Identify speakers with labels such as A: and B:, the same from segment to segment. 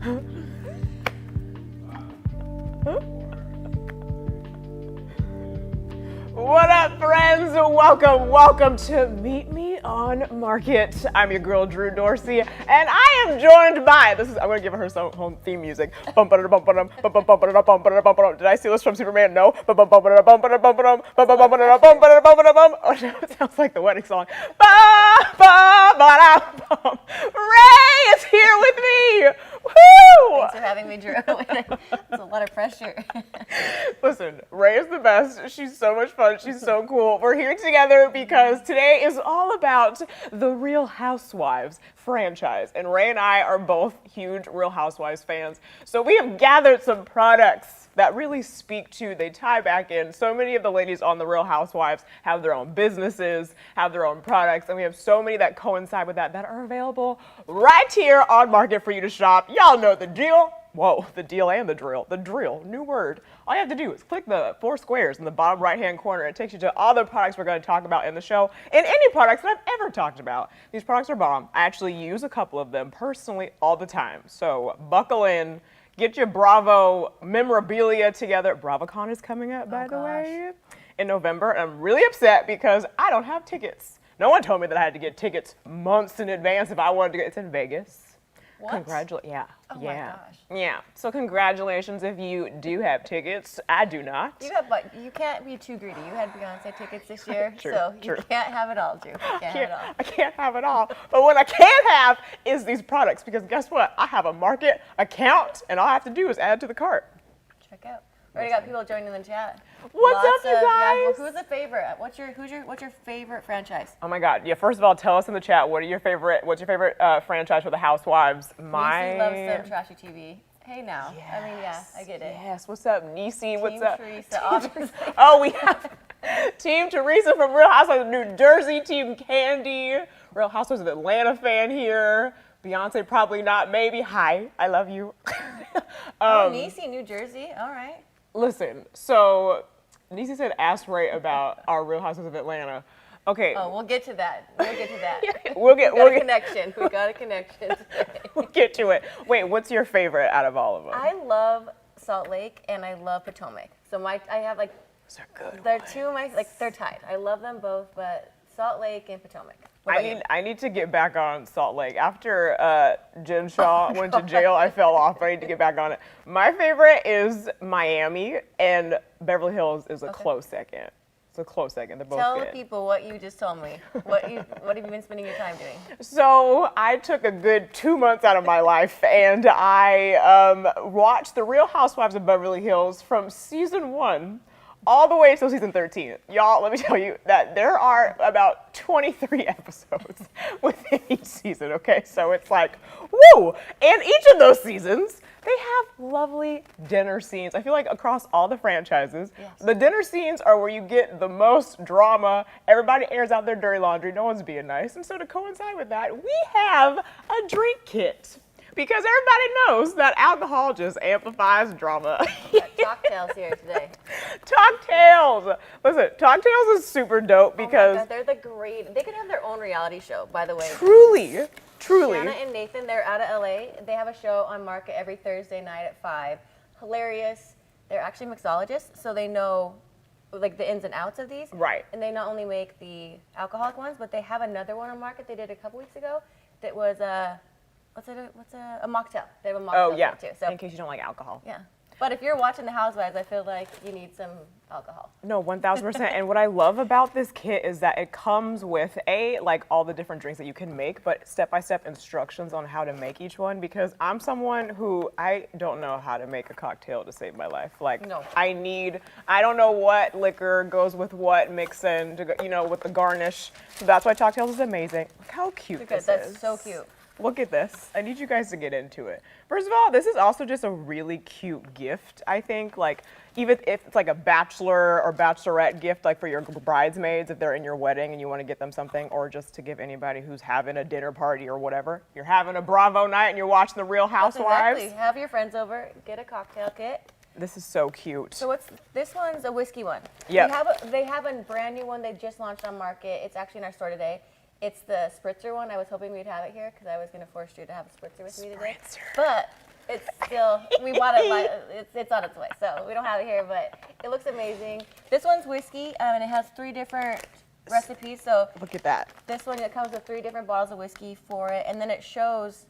A: What up, friends? Welcome to Meet Me on Market. I'm your girl, Drew Dorsey, and I am joined by, I'm gonna give her some home theme music. Did I steal this from Superman? No. Oh, no, it sounds like the wedding song. Ray is here with me. Woo!
B: Thanks for having me, Drew. It's a lot of pressure.
A: Listen, Ray is the best. She's so much fun. She's so cool. We're here together because today is all about the Real Housewives franchise. And Ray and I are both huge Real Housewives fans. So we have gathered some products that really speak to, they tie back in. So many of the ladies on the Real Housewives have their own businesses, have their own products, and we have so many that coincide with that are available right here on Market for you to shop. Y'all know the deal. Whoa, the deal and the drill. The drill, new word. All you have to do is click the 4 squares in the bottom right-hand corner. It takes you to all the products we're going to talk about in the show and any products that I've ever talked about. These products are bomb. I actually use a couple of them personally all the time. So buckle in. Get your Bravo memorabilia together. BravoCon is coming up, by the way, in November. And I'm really upset because I don't have tickets. No one told me that I had to get tickets months in advance if I wanted to get. It's in Vegas.
B: What?
A: Yeah.
B: Oh my gosh.
A: Yeah. So congratulations if you do have tickets. I do not.
B: You can't be too greedy. You had Beyonce tickets this year,
A: True,
B: so
A: true.
B: you can't have it all, Drew. You can't have it all.
A: I can't have it all. But what I can have is these products because guess what? I have a Market account and all I have to do is add to the cart.
B: Check out. We already got people joining in the chat.
A: What's up, you guys?
B: Yeah, well, who's the favorite? What's your favorite franchise?
A: Oh my God! Yeah. First of all, tell us in the chat what's your favorite franchise for the Housewives?
B: Niecy loves some trashy TV. Hey now.
A: Yes,
B: I mean, yeah, I get it.
A: Yes. What's up, Niecy? What's
B: Team
A: up?
B: Teresa, obviously.
A: Oh, we have Team Teresa from Real Housewives of New Jersey. Team Candy. Real Housewives of Atlanta fan here. Beyonce probably not. Maybe. Hi. I love you.
B: Niecy, New Jersey. All right.
A: Listen. So Niecy said, ask Ray about our Real Housewives of Atlanta. Okay.
B: Oh, we'll get to that. We'll get to that.
A: We got
B: a connection. We got a connection today.
A: We'll get to it. Wait, what's your favorite out of all of them?
B: I love Salt Lake and I love Potomac. So I have like,
A: Those are good.
B: they're two of my, like they're tied. I love them both, but Salt Lake and Potomac.
A: I need to get back on Salt Lake. After Jen Shaw went to jail, I fell off. I need to get back on it. My favorite is Miami, and Beverly Hills is a close second. It's a close second. They're both
B: Tell
A: good.
B: the people what you just told me. What have you been spending your time doing?
A: So I took a good 2 months out of my life, and I watched The Real Housewives of Beverly Hills from season 1 all the way until season 13. Y'all, let me tell you that there are about 23 episodes within each season, okay? So it's like, woo! And each of those seasons, they have lovely dinner scenes. I feel like across all the franchises, the dinner scenes are where you get the most drama. Everybody airs out their dirty laundry. No one's being nice. And so to coincide with that, we have a drink kit. Because everybody knows that alcohol just amplifies drama.
B: Cocktails here today.
A: Talktails. Listen, Talktails is super dope because
B: Oh my God, they're they could have their own reality show, by the way.
A: truly.
B: Shanna and Nathan, they're out of LA. They have a show on Market every Thursday night at 5. Hilarious. They're actually mixologists, so they know like the ins and outs of these.
A: Right.
B: And they not only make the alcoholic ones, but they have another one on Market they did a couple weeks ago that was a mocktail. They have a mocktail too. So
A: in case you don't like alcohol.
B: yeah. But if you're watching The Housewives, I feel like you need some alcohol.
A: No, 1000%. And what I love about this kit is that it comes with like all the different drinks that you can make, but step-by-step instructions on how to make each one. Because I'm someone who I don't know how to make a cocktail to save my life. Like
B: No.
A: I don't know what liquor goes with what mix in, with the garnish. So that's why Talktails is amazing. Look how cute this is.
B: That's so cute.
A: Look at this. I need you guys to get into it. First of all, this is also just a really cute gift, I think. Like, even if it's like a bachelor or bachelorette gift, like for your bridesmaids, if they're in your wedding and you want to get them something, or just to give anybody who's having a dinner party or whatever. You're having a Bravo night and you're watching The Real Housewives.
B: Exactly. Have your friends over, get a cocktail kit.
A: This is so cute.
B: So this one's a whiskey one.
A: Yeah.
B: They have a brand new one they just launched on Market. It's actually in our store today. It's the spritzer one. I was hoping we'd have it here because I was going to force you to have a spritzer with me today. But It's still, we bought it, it's on its way, so we don't have it here, but it looks amazing. This one's whiskey, and it has 3 different recipes. So
A: Look at that.
B: this one, it comes with 3 different bottles of whiskey for it, and then it shows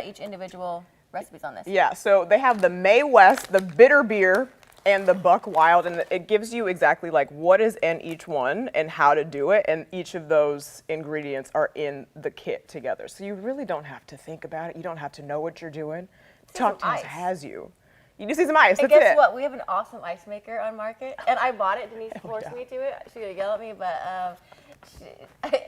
B: each individual recipes on this.
A: Yeah, so they have the May West, the bitter beer, and the Buck Wild, and it gives you exactly like what is in each one and how to do it, and each of those ingredients are in the kit together. So you really don't have to think about it. You don't have to know what you're doing. Cocktails has you. You just need some ice.
B: And
A: That's
B: guess
A: it.
B: what? We have an awesome ice maker on market, and I bought it. Denise forced me to it. She's gonna yell at me, but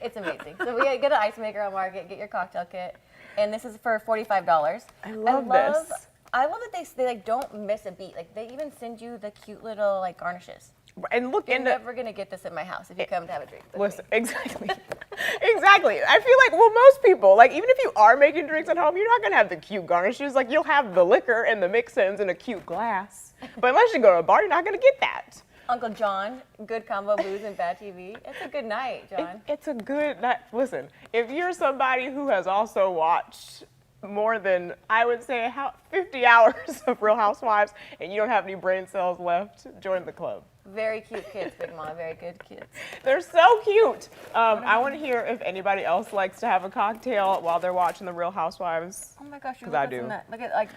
B: it's amazing. So we get an ice maker on market. Get your cocktail kit, and this is for $45.
A: I love this.
B: I love that they like don't miss a beat. Like they even send you the cute little like garnishes.
A: And look
B: You're
A: into.
B: never gonna get this at my house if you come to have a drink. with
A: Listen,
B: me.
A: exactly. Exactly. I feel like, well, most people, like, even if you are making drinks at home, you're not going to have the cute garnishes. Like, you'll have the liquor and the mix-ins in a cute glass. But unless you go to a bar, you're not going to get that.
B: Uncle John, good combo booze and bad TV. It's a good night, John.
A: It's a good night. Listen, if you're somebody who has also watched more than, I would say, 50 hours of Real Housewives and you don't have any brain cells left, join the club.
B: Very cute kids, Big Mama. Very good kids.
A: They're so cute. I want to hear if anybody else likes to have a cocktail while they're watching the Real Housewives.
B: Oh my gosh, you
A: 'Cause
B: look
A: I
B: what's
A: do.
B: in that. Look at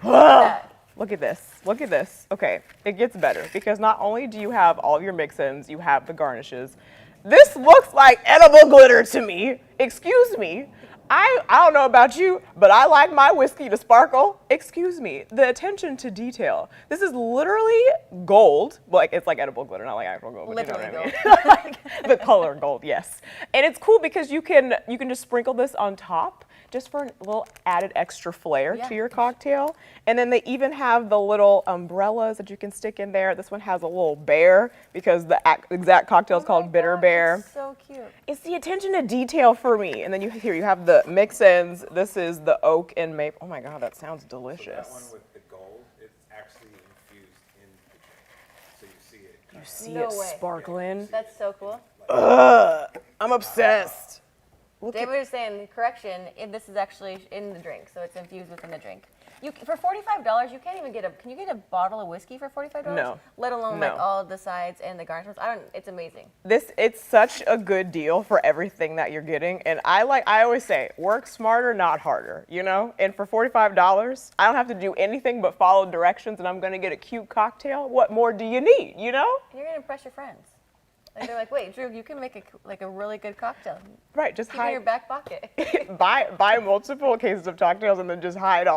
B: that.
A: Look at this. Look at this. Okay, it gets better because not only do you have all of your mix-ins, you have the garnishes. This looks like edible glitter to me. Excuse me. I don't know about you, but I like my whiskey to sparkle. Excuse me. The attention to detail. This is literally gold. Like it's like edible glitter, not like actual gold. But
B: Literally
A: you know what I mean? Like the color gold, yes. And it's cool because you can just sprinkle this on top just for a little added extra flair to your cocktail. And then they even have the little umbrellas that you can stick in there. This one has a little bear because the exact cocktail is called Bitter Bear.
B: It's so cute.
A: It's the attention to detail for me. And then you have the mix-ins. This is the oak and maple. Oh my God, that sounds delicious.
C: So that one with the gold, it's actually infused in the drink. So you see it.
A: You see
B: No
A: it
B: way.
A: sparkling.
B: That's so cool.
A: I'm obsessed.
B: David was saying, correction, this is actually in the drink, so it's infused within the drink. For $45, you can't even can you get a bottle of whiskey for $45?
A: No.
B: Let alone like all the sides and the garnishes. It's amazing.
A: It's such a good deal for everything that you're getting. And I always say, work smarter, not harder, you know? And for $45, I don't have to do anything but follow directions and I'm gonna get a cute cocktail. What more do you need, you know?
B: You're gonna impress your friends. Like they're like, wait, Drew, you can make a really good cocktail.
A: Right, just
B: Keep it in your back pocket.
A: buy multiple cases of cocktails and then just hide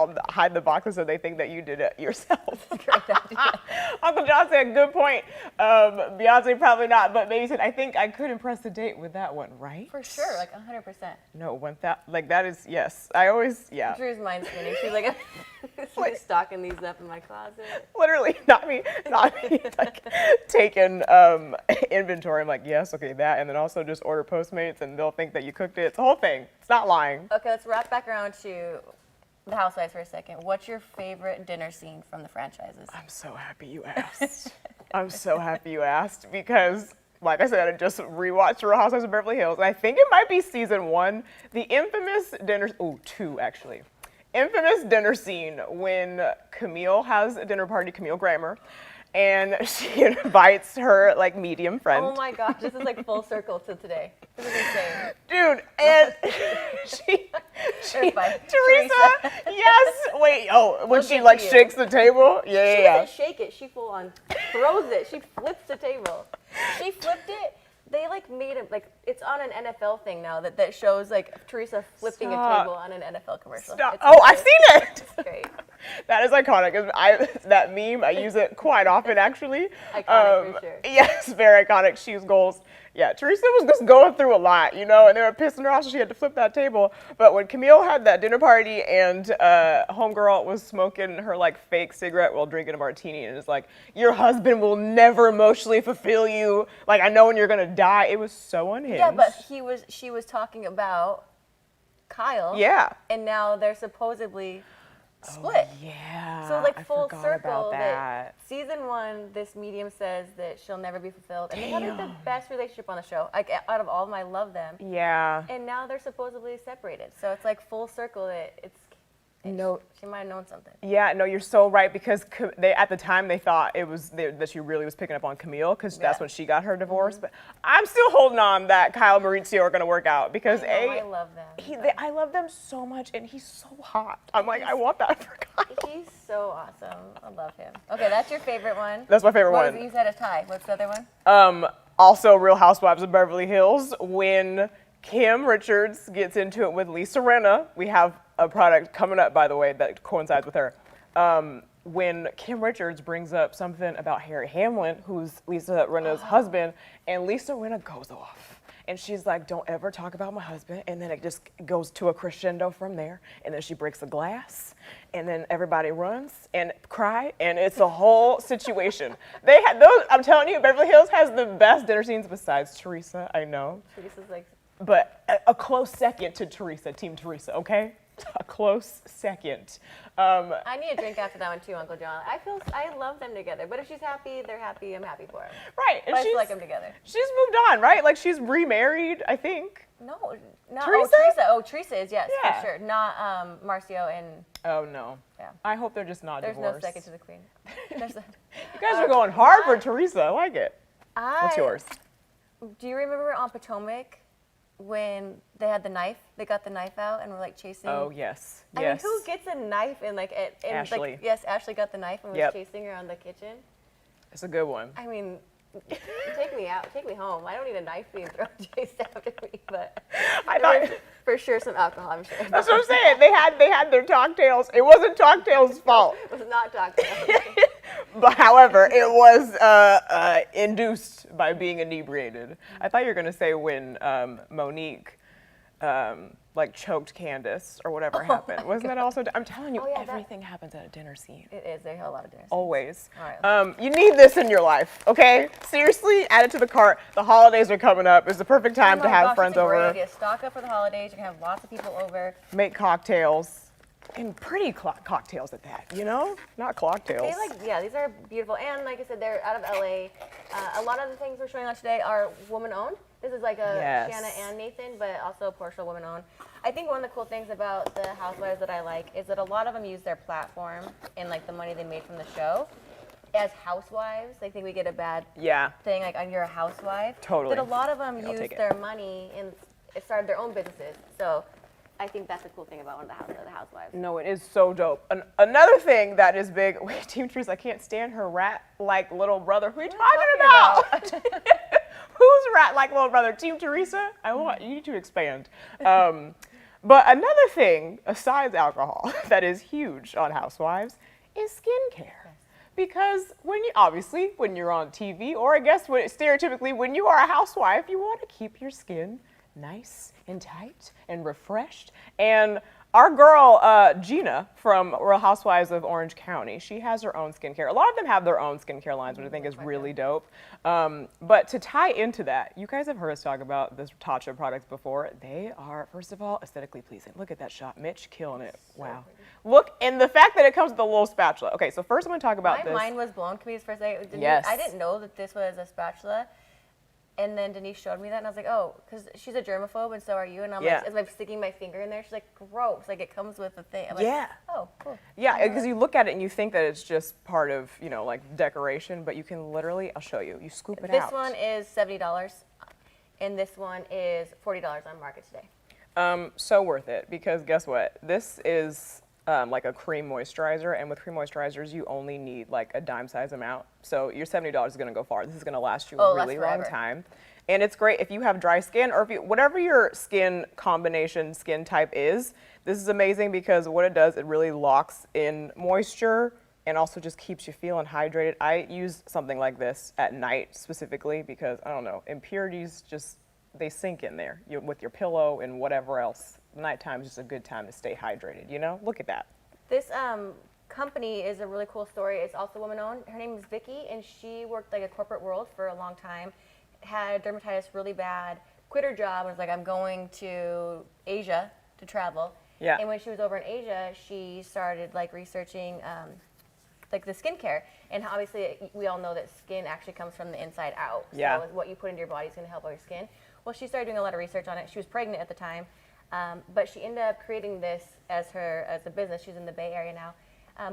A: the boxes so they think that you did it yourself. Uncle John said, good point. Beyonce probably not, but maybe said, I think I could impress the date with that one, right?
B: For sure, like 100%.
A: No, that is, yes. I always, yeah.
B: Drew's mind spinning. She's like, she's stocking these up in my closet.
A: Literally, not me, like taking inventory. I'm like, yes, okay, that, and then also just order Postmates and they'll think that you cooked it. It's a whole thing. It's not lying.
B: Okay, let's wrap back around to the Housewives for a second. What's your favorite dinner scene from the franchises?
A: I'm so happy you asked. I'm so happy you asked because, like I said, I just rewatched Real Housewives of Beverly Hills. And I think it might be season 1, the infamous dinner, 2 actually. Infamous dinner scene when Camille has a dinner party, Camille Grammer, and she invites her like medium friend.
B: Oh my gosh, this is like full circle to today. This is insane.
A: Dude, and
B: Teresa.
A: yes, wait, when
B: We'll
A: she
B: get
A: like
B: to you.
A: shakes the table,
B: She
A: yeah.
B: doesn't shake it. She full on throws it. She flips the table. She flipped it. They like made it like it's on an NFL thing now that shows like Teresa flipping a table on an NFL commercial.
A: Stop.
B: It's
A: Oh, I've
B: great.
A: seen it.
B: It's great.
A: That is iconic. That meme, I use it quite often actually.
B: Iconic for sure.
A: Yes, very iconic. She's goals. Yeah, Teresa was just going through a lot, you know, and they were pissing her off, so she had to flip that table. But when Camille had that dinner party and homegirl was smoking her like fake cigarette while drinking a martini, and it's like, your husband will never emotionally fulfill you. Like, I know when you're gonna die. It was so unhinged.
B: Yeah, but she was talking about Kyle.
A: Yeah.
B: And now they're supposedly split.
A: Yeah.
B: So like
A: I
B: full
A: forgot
B: circle
A: about
B: that season 1, this medium says that she'll never be fulfilled. And they have like the best relationship on the show. Like out of all of them, I love them.
A: Yeah.
B: And now they're supposedly separated. So it's like full circle that
A: No.
B: She might have known something.
A: Yeah, no, you're so right because they at the time they thought it was that she really was picking up on Camille because that's when she got her divorce. But I'm still holding on that Kyle and Maurizio are gonna work out because
B: I love them.
A: I love them so much and he's so hot. I'm like, I want that for Kyle.
B: He's so awesome. I love him. Okay, that's your favorite one.
A: That's my favorite one.
B: You said a tie. What's the other one?
A: Also, Real Housewives of Beverly Hills when Kim Richards gets into it with Lisa Rinna. We have a product coming up, by the way, that coincides with her. When Kim Richards brings up something about Harry Hamlin, who's Lisa Rinna's husband, and Lisa Rinna goes off. And she's like, don't ever talk about my husband. And then it just goes to a crescendo from there. And then she breaks a glass. And then everybody runs and cry. And it's a whole situation. They had those, I'm telling you, Beverly Hills has the best dinner scenes besides Teresa, I know.
B: Teresa's like,
A: But a close second to Teresa, Team Teresa, okay? A close second.
B: I need a drink after that one too, Uncle John. I love them together. But if she's happy, they're happy. I'm happy for her.
A: Right.
B: But I still like them together.
A: She's moved on, right? Like she's remarried, I think.
B: No,
A: Teresa?
B: Teresa is, yes,
A: Yeah.
B: for sure. Not Marcio and.
A: Oh no.
B: Yeah.
A: I hope they're just not
B: There's
A: divorced.
B: no second to the queen.
A: You guys are going hard for Teresa. I like it. What's yours?
B: Do you remember on Potomac when they had the knife? They got the knife out and were like chasing.
A: Oh yes.
B: I mean, who gets a knife and like
A: Ashley.
B: like yes, Ashley got the knife and was chasing her around the kitchen.
A: It's a good one.
B: I mean, take me out, take me home. I don't need a knife being thrown chased after me, but
A: I
B: there
A: thought
B: was for sure some alcohol. I'm sure.
A: that's what I'm saying. They had their cocktails. It wasn't Cocktail's fault.
B: It was not cocktail.
A: But however, it was induced by being inebriated. I thought you were gonna say when Monique like choked Candace or whatever happened. Wasn't that also? I'm telling you,
B: Oh, yeah,
A: everything happens at a dinner scene.
B: It is. They have a lot of dinners.
A: Always.
B: All right.
A: You need this in your life, okay? Seriously, add it to the cart. The holidays are coming up. It's the perfect time to have friends
B: it's a great
A: over.
B: idea. Stock up for the holidays. You can have lots of people over.
A: Make cocktails. And pretty cocktails at that, you know? Not cocktails.
B: These are beautiful. And like I said, they're out of LA. A lot of the things we're showing on today are woman-owned. This is like a Shanna and Nathan, but also a Portia woman-owned. I think one of the cool things about the Housewives that I like is that a lot of them use their platform and like the money they made from the show as housewives. I think we get a bad thing, like you're a housewife.
A: Totally.
B: But a lot of them use their money and started their own businesses. So I think that's a cool thing about one of the Housewives.
A: No, it is so dope. Another thing that is big, wait, Team Teresa, I can't stand her rat-like little brother. Who are you talking about? Who's rat-like little brother? Team Teresa? You need to expand. But another thing, besides alcohol, that is huge on Housewives is skincare. Because when you're on TV, or I guess stereotypically, when you are a housewife, you want to keep your skin nice and tight and refreshed. And our girl, Gina from Real Housewives of Orange County, she has her own skincare. A lot of them have their own skincare lines, which I think is really dope. But to tie into that, you guys have heard us talk about this Tatcha products before. They are, first of all, aesthetically pleasing. Look at that shot. Mitch killing it. Wow. Look, and the fact that it comes with a little spatula. Okay, so first I'm going to talk about this.
B: My mind was blown. Can we just first say, I didn't know that this was a spatula. And then Denise showed me that, and I was like, oh, because she's a germaphobe, and so are you. And I'm like, as I'm sticking my finger in there, she's like, gross. Like, it comes with a thing. I'm like, oh, cool.
A: Yeah, because you look at it and you think that it's just part of, like decoration, but you can literally, I'll show you. You scoop it out.
B: This one is $70, and this one is $40 on market today.
A: So worth it, because guess what? This is like a cream moisturizer, and with cream moisturizers, you only need like a dime size amount. So your $70 is gonna go far. This is gonna last you a really long time. And it's great if you have dry skin, or if whatever your skin combination, skin type is, this is amazing because what it does, it really locks in moisture and also just keeps you feeling hydrated. I use something like this at night specifically because, I don't know, impurities just, they sink in there with your pillow and whatever else. Nighttime is just a good time to stay hydrated, Look at that.
B: This company is a really cool story. It's also woman-owned. Her name is Vicky, and she worked like a corporate world for a long time, had dermatitis really bad, quit her job, and was like, I'm going to Asia to travel.
A: Yeah.
B: And when she was over in Asia, she started like researching like the skincare. And obviously, we all know that skin actually comes from the inside out.
A: Yeah.
B: So what you put into your body is going to help with your skin. Well, she started doing a lot of research on it. She was pregnant at the time. But she ended up creating this as a business. She's in the Bay Area now.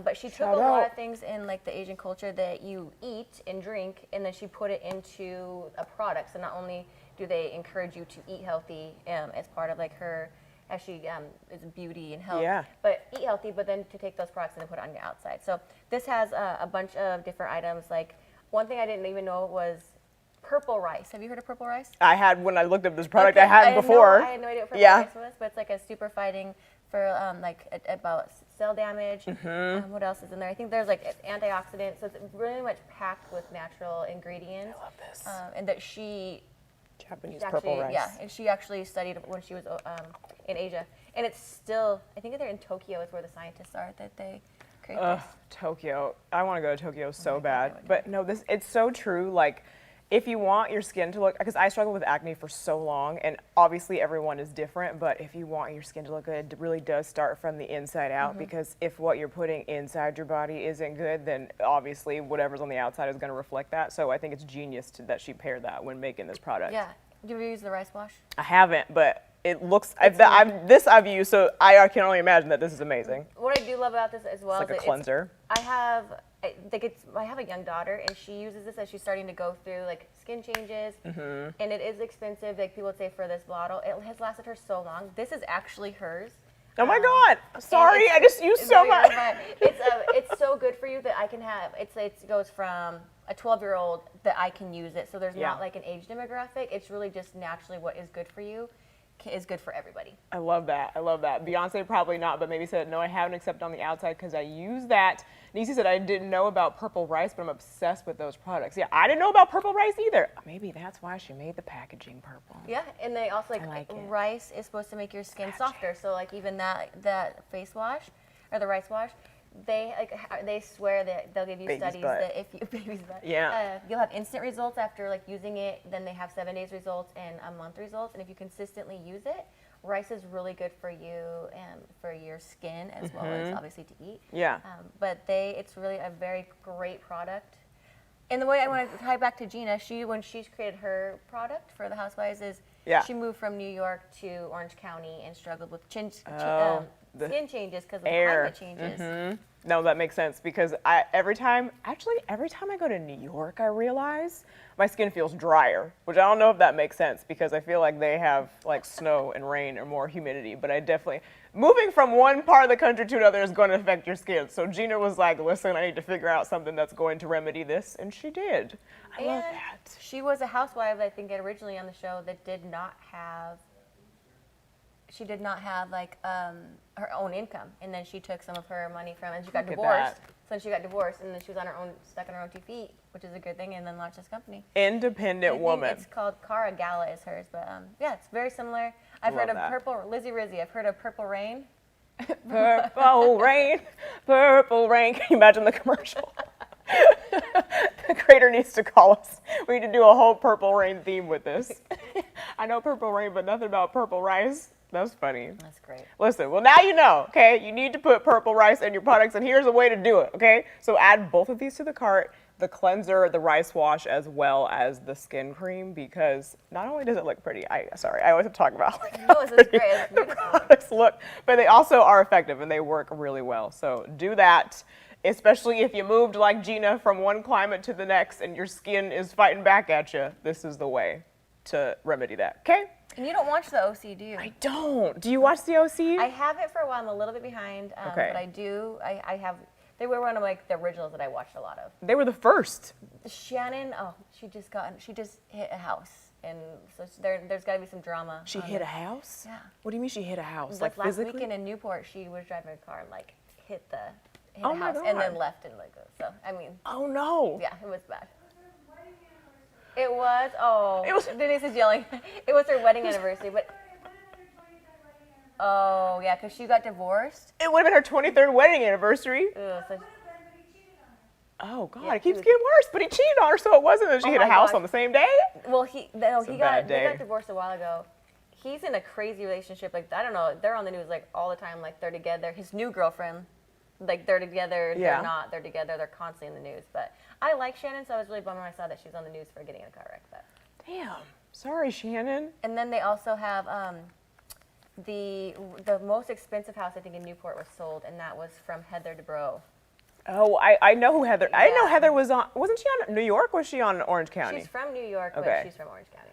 B: But she took
A: Shout
B: a lot
A: out.
B: of things in like the Asian culture that you eat and drink, and then she put it into a product. So not only do they encourage you to eat healthy as part of like her, as she is beauty and health,
A: Yeah.
B: but eat healthy, but then to take those products and then put it on your outside. So this has a bunch of different items. Like one thing I didn't even know was purple rice. Have you heard of purple rice?
A: I had, when I looked up this product,
B: Okay,
A: I had before.
B: I had no idea what purple
A: Yeah.
B: rice was, but it's like a super fighting for about cell damage.
A: Mm-hmm.
B: What else is in there? I think there's like antioxidants, so it's really much packed with natural ingredients.
A: I love this.
B: And that she
A: Japanese
B: actually,
A: purple rice.
B: yeah, and she actually studied when she was in Asia, and it's still, I think they're in Tokyo is where the scientists are that they create this.
A: Tokyo. I want to go to Tokyo so
B: God,
A: bad.
B: I would
A: But no, it's so true. Like, if you want your skin to look, because I struggled with acne for so long, and obviously everyone is different, but if you want your skin to look good, it really does start from the inside out, because if what you're putting inside your body isn't good, then obviously whatever's on the outside is going to reflect that. So I think it's genius that she paired that when making this product.
B: Yeah. Do you ever use the rice wash?
A: I haven't, but it looks, I've used, so I can only imagine that this is amazing.
B: What I do love about this as well
A: It's like
B: is
A: a cleanser.
B: I have a young daughter, and she uses this as she's starting to go through like skin changes, and it is expensive. Like people would say for this bottle, it has lasted her so long. This is actually hers.
A: Oh my God! Sorry, I just used so much.
B: It's so good for you that I can have. It goes from a 12-year-old that I can use it. So there's
A: Yeah.
B: not like an age demographic. It's really just naturally what is good for you is good for everybody.
A: I love that. I love that. Beyonce probably not, but maybe said, no, I haven't except on the outside because I use that. Niecy said, I didn't know about purple rice, but I'm obsessed with those products. Yeah, I didn't know about purple rice either. Maybe that's why she made the packaging purple.
B: Yeah, and they also
A: like it.
B: rice is supposed to make your skin softer. So like even that face wash or the rice wash, they swear that they'll give you
A: Baby's
B: studies
A: butt.
B: that if you baby's butt,
A: Yeah.
B: you'll have instant results after like using it. Then they have 7 days results and a month results. And if you consistently use it, rice is really good for you and for your skin as well as obviously to eat.
A: Yeah.
B: But it's really a very great product. And the way I want to tie back to Gina, when she's created her product for the Housewives is she moved from New York to Orange County and struggled with skin changes because of the climate changes.
A: No, that makes sense because every time I go to New York, I realize my skin feels drier, which I don't know if that makes sense because I feel like they have like snow and rain or more humidity, but I definitely, moving from one part of the country to another is going to affect your skin. So Gina was like, listen, I need to figure out something that's going to remedy this, and she did. I love that.
B: She was a housewife, I think, originally on the show that did not have like her own income, and then she took some of her money from, and she got
A: Look at
B: divorced.
A: that.
B: So then she got divorced, and then she was on her own, stuck on her own 2 feet, which is a good thing, and then launched this company.
A: Independent
B: I think
A: woman.
B: it's called Cara Gala is hers, but yeah, it's very similar. I've heard of
A: that.
B: Lizzie Rizzy. I've heard of Purple Rain.
A: Purple rain, purple rain. Can you imagine the commercial? The creator needs to call us. We need to do a whole Purple Rain theme with this. I know Purple Rain, but nothing about purple rice. That's funny.
B: That's great.
A: Listen, well, now you know, okay? You need to put purple rice in your products, and here's a way to do it, okay? So add both of these to the cart, the cleanser, the rice wash, as well as the skin cream, because not only does it look pretty, I always have to talk about like,
B: No, this is great. It's
A: the
B: beautiful.
A: products look, but they also are effective, and they work really well. So do that, especially if you moved like Gina from one climate to the next, and your skin is fighting back at you. This is the way to remedy that, okay?
B: And you don't watch the OC, do you?
A: I don't. Do you watch the OC?
B: I haven't for a while. I'm a little bit behind,
A: Okay.
B: but I do. I have. They were one of like the originals that I watched a lot of.
A: They were the first.
B: Shannon, she just hit a house, and so there's got to be some drama.
A: She
B: on
A: hit
B: it.
A: a house?
B: Yeah.
A: What do you mean she hit a house?
B: Like last
A: physically?
B: weekend in Newport, she was driving a car and like hit
A: Oh
B: a
A: my
B: house and then
A: God.
B: left and like so. I mean,
A: Oh no.
B: yeah, it was bad. It was. Oh,
A: It was-
B: Denise is yelling. It was her wedding anniversary, but. Oh yeah, because she got divorced.
A: It would have been her 23rd wedding anniversary.
B: Ugh, so
A: Oh God,
B: Yeah,
A: it keeps
B: he was-
A: getting worse. But he cheated on her, so it wasn't that she
B: Oh
A: hit a
B: my
A: house
B: gosh.
A: on the same day.
B: Well,
A: a
B: they
A: bad day.
B: got divorced a while ago. He's in a crazy relationship. Like I don't know, they're on the news like all the time. Like they're together. His new girlfriend, like they're together.
A: Yeah.
B: They're not. They're together. They're constantly in the news. But I like Shannon, so I was really bummed when I saw that she was on the news for getting in a car wreck. But
A: Damn. Sorry, Shannon.
B: and then they also have the most expensive house I think in Newport was sold, and that was from Heather DeBro.
A: Oh, I know who Heather. I didn't know
B: Yeah.
A: Heather was on. Wasn't she on New York? Or was she on Orange County?
B: She's from New York,
A: Okay.
B: but she's from Orange County.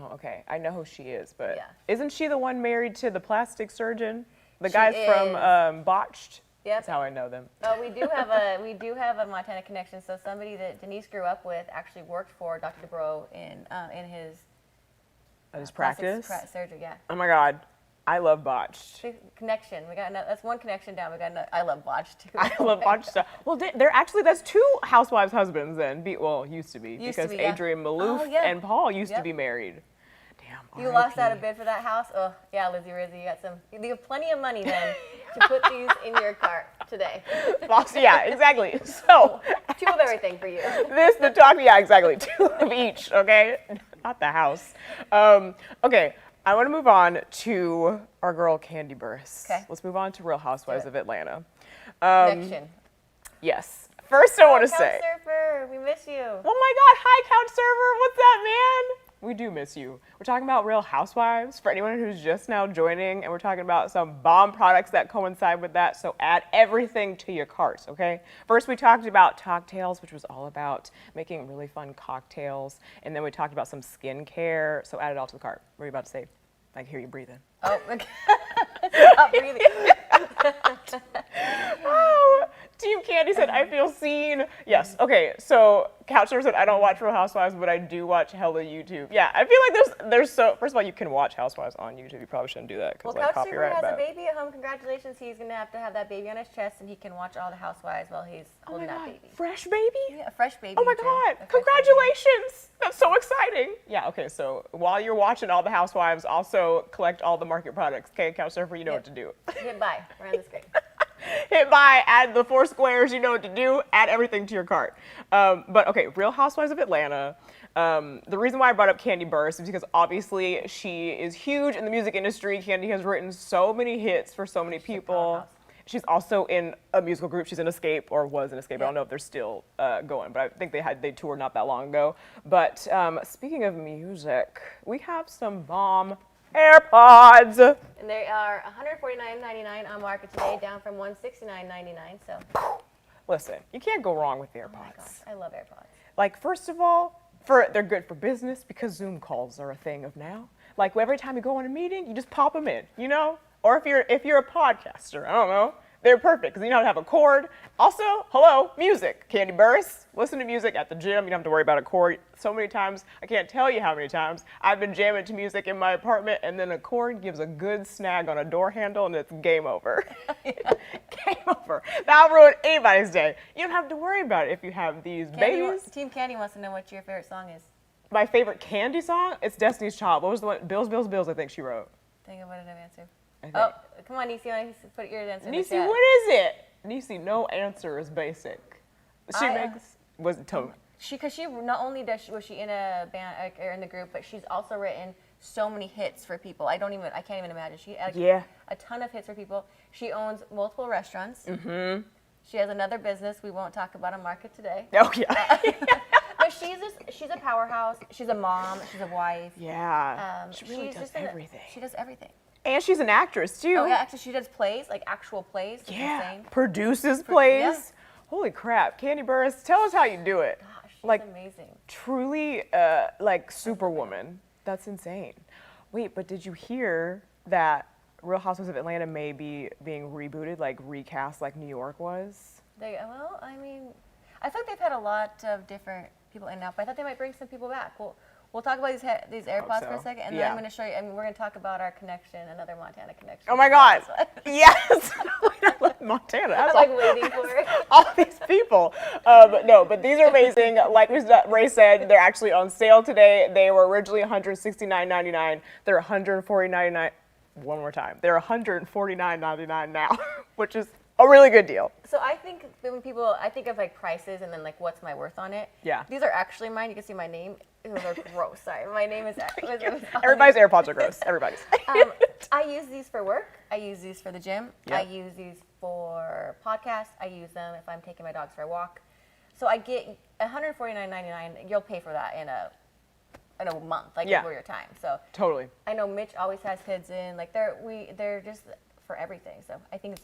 A: Oh, okay. I know who she is, but
B: Yeah.
A: isn't she the one married to the plastic surgeon? The
B: She
A: guys
B: is.
A: from Botched.
B: Yep.
A: That's how I know them.
B: Oh, we do have a Montana connection. So somebody that Denise grew up with actually worked for Dr. DeBro in his
A: At his
B: plastic
A: practice.
B: surgery. Yeah.
A: Oh my God, I love Botched.
B: See, connection. We got that's one connection down. We got I love Botch too.
A: I love Botched stuff. Well, they're actually that's two housewives' husbands then. Used to be
B: Used
A: because
B: to be, yeah.
A: Adrian Malouf
B: Oh, yeah.
A: and Paul used to
B: Yep.
A: be married. Damn.
B: You lost out a bid for that house? Oh, yeah, Lizzie Rizzy, you have plenty of money then to put these in your cart today.
A: Yeah, exactly. So
B: Two of everything for you.
A: the talk. Yeah, exactly. Two of each. Okay, not the house. Okay. I want to move on to our girl Candy Burris.
B: Okay.
A: Let's move on to Real Housewives
B: Do
A: of Atlanta.
B: Connection.
A: Yes. First, I want to
B: Couch
A: say.
B: Surfer, we miss you.
A: Oh my God! Hi, Couch Server. What's up, man? We do miss you. We're talking about Real Housewives for anyone who's just now joining, and we're talking about some bomb products that coincide with that. So add everything to your cart, okay? First, we talked about Talktails, which was all about making really fun cocktails, and then we talked about some skincare. So add it all to the cart. What are you about to say? I can hear you breathing.
B: Oh, okay. Stop breathing.
A: Oh, Team Candy said, I feel seen. Yes, okay, so Couchsurfer said, I don't watch Real Housewives, but I do watch hella YouTube. Yeah, I feel like there's first of all, you can watch Housewives on YouTube. You probably shouldn't do that because
B: Well,
A: like
B: Couch Surfer
A: copyright.
B: has a
A: but-
B: baby at home. Congratulations. He's going to have that baby on his chest, and he can watch all the Housewives while he's
A: Oh my
B: holding that
A: God,
B: baby.
A: fresh baby?
B: Yeah, a fresh baby.
A: Oh my
B: Jim.
A: God,
B: A fresh baby.
A: congratulations. That's so exciting. Yeah, okay, so while you're watching all the Housewives, also collect all the market products. Okay, Couchsurfer, you know what to do.
B: Hit buy. We're on the screen.
A: Hit buy, add the 4 squares, you know what to do, add everything to your cart. But okay, Real Housewives of Atlanta. The reason why I brought up Candy Burris is because obviously she is huge in the music industry. Candy has written so many hits for so many people.
B: powerhouse.
A: She's also in a musical group. She's in Escape, or was in Escape. I
B: Yeah.
A: don't know if they're still going, but I think they toured not that long ago. But speaking of music, we have some bomb AirPods.
B: And they are $149.99 on market today, down from $169.99. So,
A: Listen, you can't go wrong with the
B: oh my
A: AirPods.
B: gosh, I love AirPods.
A: Like, first of all, they're good for business because Zoom calls are a thing of now. Like, every time you go on a meeting, you just pop them in, you know? Or if you're a podcaster, I don't know, they're perfect because you don't have a cord. Also, hello, music. Candy Burris, listen to music at the gym. You don't have to worry about a cord. So many times, I can't tell you how many times I've been jamming to music in my apartment, and then a cord gives a good snag on a door handle, and it's game over. Game over. That'll ruin anybody's day. You don't have to worry about it if you have these babies.
B: Team Candy wants to know what your favorite song is.
A: My favorite Candy song, it's Destiny's Child. What was the one? Bills, Bills, Bills, I think she wrote.
B: Think about an answer.
A: I think.
B: Oh, come on, Nisi. Put your answer in the
A: Nisi,
B: chat.
A: what is it? Nisi, no answer is basic.
B: I-
A: Was it Toad?
B: Because she not only was she in a band or in the group, but she's also written so many hits for people. I can't even imagine. She had
A: Yeah.
B: a ton of hits for people. She owns multiple restaurants. Mm-hmm. She has another business we won't talk about on market today.
A: Oh, yeah.
B: But she's a powerhouse. She's a mom. She's a wife.
A: Yeah. She really
B: she's
A: does
B: just
A: everything.
B: She does everything.
A: And she's an actress, too.
B: Oh yeah, actually she does plays, like actual plays. It's
A: Yeah.
B: insane.
A: Produces plays.
B: yeah.
A: Holy crap. Candy Burris, tell us how you do it.
B: Gosh, she's
A: Like,
B: amazing.
A: truly, like, superwoman. That's insane. Wait, but did you hear that Real Housewives of Atlanta may be being rebooted, like recast like New York was?
B: Well, I mean, I think they've had a lot of different people in now, but I thought they might bring some people back. We'll talk about these AirPods for a
A: so.
B: second, and
A: Yeah.
B: then I'm going to show you. I mean, we're going to talk about our connection, another Montana connection.
A: Oh my God. Yes. I love Montana. That's
B: I'm like waiting for it.
A: all these people. But these are amazing. Like Ray said, they're actually on sale today. They were originally $169.99. They're $149.99. One more time. They're $149.99 now, which is a really good deal.
B: So I think that when I think of like prices and then like what's my worth on it.
A: Yeah.
B: These are actually mine. You can see my name. Ew, they're gross. Sorry, my name is.
A: Everybody's AirPods are gross. Everybody's.
B: I use these for work. I use these for the gym.
A: Yeah.
B: I use these for podcasts. I use them if I'm taking my dogs for a walk. So I get $149.99. You'll pay for that in a in a month, like
A: Yeah.
B: for your time. So
A: Totally.
B: I know Mitch always has kids in, like they're just for everything. So I think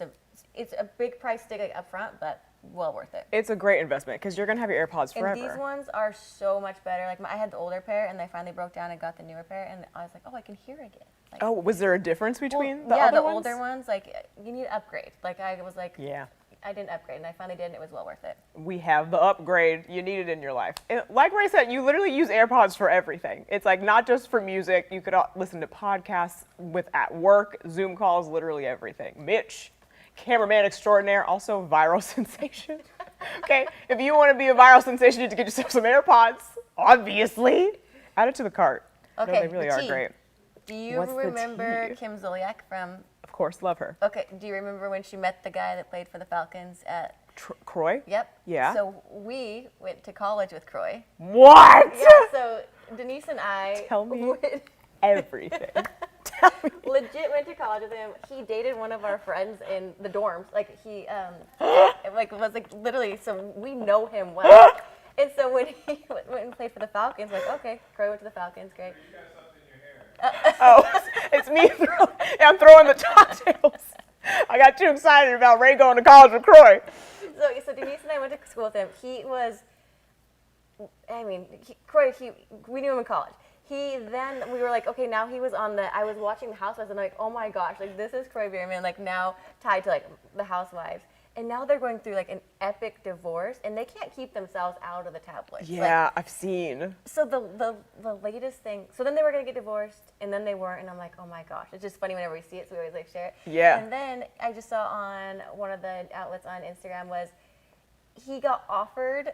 B: it's a big price tag like, up front, but well worth it.
A: It's a great investment because you're gonna have your AirPods forever.
B: And these ones are so much better. Like I had the older pair, and they finally broke down and got the newer pair, and I was like, oh, I can hear again. Like,
A: Oh, was there a difference between the
B: yeah,
A: other
B: the
A: ones?
B: older ones, like you need to upgrade. Like I was like,
A: Yeah.
B: I didn't upgrade, and I finally did, and it was well worth it.
A: We have the upgrade you needed in your life. And like Ray said, you literally use AirPods for everything. It's like not just for music. You could listen to podcasts with at work, Zoom calls, literally everything. Mitch, cameraman extraordinaire, also viral sensation. Okay, if you want to be a viral sensation, you need to get yourself some AirPods. Obviously, add it to the cart.
B: Okay,
A: No, they really
B: the
A: are
B: tea.
A: great.
B: Do you
A: What's the
B: remember
A: tea?
B: Kim Zoliak from?
A: Of course, love her.
B: Okay, do you remember when she met the guy that played for the Falcons at?
A: Croy?
B: Yep.
A: Yeah.
B: So we went to college with Croy.
A: What?
B: Yeah. So Denise and I
A: Tell me
B: went-
A: everything. Tell me.
B: legit went to college with him. He dated one of our friends in the dorms. Like he like was like literally, so we know him well. And so when he went and played for the Falcons, like, okay, Croy went to the Falcons, great.
A: Oh, it's me. I'm throwing the cocktails. I got too excited about Ray going to college with Croy.
B: So Denise and I went to school with him. He was, I mean, Croy, we knew him in college. Then we were like, okay, now he was I was watching the Housewives, and I'm like, oh my gosh, like this is Croy Bierman, like now tied to like the Housewives. And now they're going through like an epic divorce, and they can't keep themselves out of the tabloids.
A: Yeah,
B: Like,
A: I've seen.
B: so the latest thing, so then they were gonna get divorced, and then they weren't, and I'm like, oh my gosh, it's just funny whenever we see it, so we always like share it.
A: Yeah.
B: And then I just saw on one of the outlets on Instagram was he got offered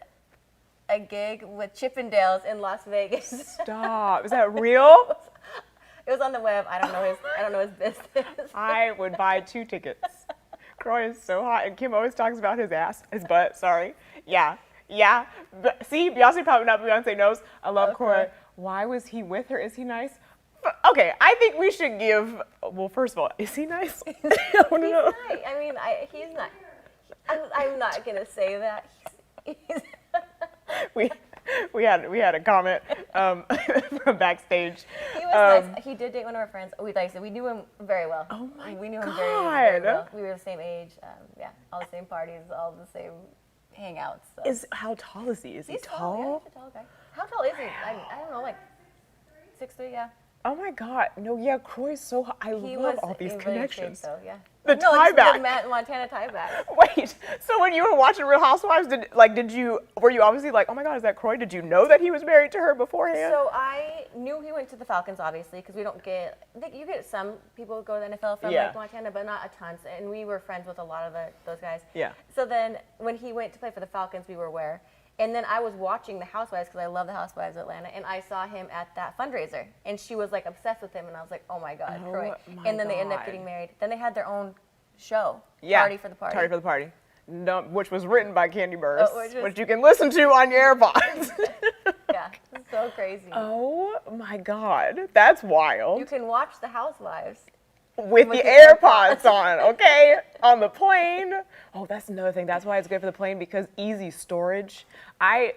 B: a gig with Chippendales in Las Vegas.
A: Stop. Is that real?
B: It was on the web. I don't know his business.
A: I would buy 2 tickets. Croy is so hot, and Kim always talks about his butt. Sorry. Yeah. See, Beyonce probably not. Beyonce knows. I love
B: Okay.
A: Croy. Why was he with her? Is he nice? Okay, I think we should give. Well, first of all, is he nice? I want to
B: He's
A: know.
B: nice. I mean, he's not. I'm not gonna say that. He's
A: We had a comment from backstage.
B: He was nice. He did date one of our friends. Like I said, we knew him very well.
A: Oh my
B: We knew him
A: God.
B: very well. We were the same age. Yeah, all the same parties, all the same hangouts. So.
A: How tall is he? Is he
B: He's
A: tall?
B: Yeah, he's a tall guy. How tall is he? I don't know, like 6'3", yeah.
A: Oh my God! No, yeah, Croy's so hot. I
B: He
A: love
B: was
A: all these
B: in really good shape,
A: connections.
B: though, yeah.
A: The
B: no,
A: tie
B: it's
A: back.
B: The Montana tie back.
A: Wait, so when you were watching Real Housewives, were you obviously like, oh my God, is that Croy? Did you know that he was married to her beforehand?
B: So I knew he went to the Falcons, obviously, because we don't get. I think you get some people who go to the NFL from
A: Yeah.
B: like Montana, but not a ton. And we were friends with a lot of those guys.
A: Yeah.
B: So then when he went to play for the Falcons, we were aware. And then I was watching the Housewives because I love the Housewives of Atlanta, and I saw him at that fundraiser, and she was like obsessed with him, and I was like, oh my God,
A: Oh
B: Croy.
A: my
B: And then they ended up
A: God.
B: getting married. Then they had their own show,
A: Yeah.
B: Party for the Party.
A: Party for the Party. No, which was written by Candy Burris,
B: which was-
A: which you can listen to on your AirPods.
B: Yeah, it's so crazy.
A: Oh my God, that's wild.
B: You can watch the Housewives.
A: With the
B: the
A: AirPods on, okay? On the plane. Oh, that's another thing. That's why it's good for the plane, because easy storage. I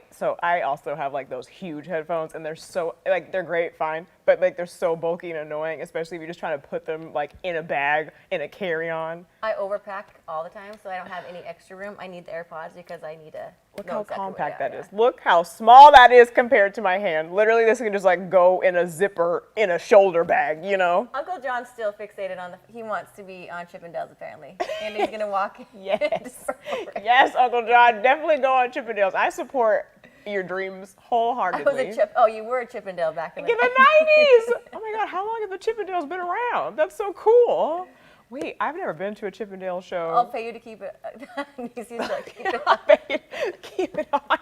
A: also have like those huge headphones, and they're so like they're great, fine, but like they're so bulky and annoying, especially if you're just trying to put them like in a bag in a carry-on.
B: I overpack all the time, so I don't have any extra room. I need the AirPods because I need to.
A: Look
B: know
A: how
B: exactly what-
A: compact
B: yeah,
A: that
B: yeah.
A: is. Look how small that is compared to my hand. Literally, this can just like go in a zipper in a shoulder bag, you know?
B: Uncle John's still fixated on he wants to be on Chippendales apparently, and he's gonna walk.
A: Yes. Yes, Uncle John, definitely go on Chippendales. I support your dreams
B: I
A: wholeheartedly.
B: was a Chip. Oh, you were a Chippendale back in the
A: In the 90s! Oh my God, how long have the Chippendales been around? That's so cool. Wait, I've never been to a Chippendale
B: I'll
A: show.
B: pay you to keep it. He's like, keep it on.
A: Keep it on.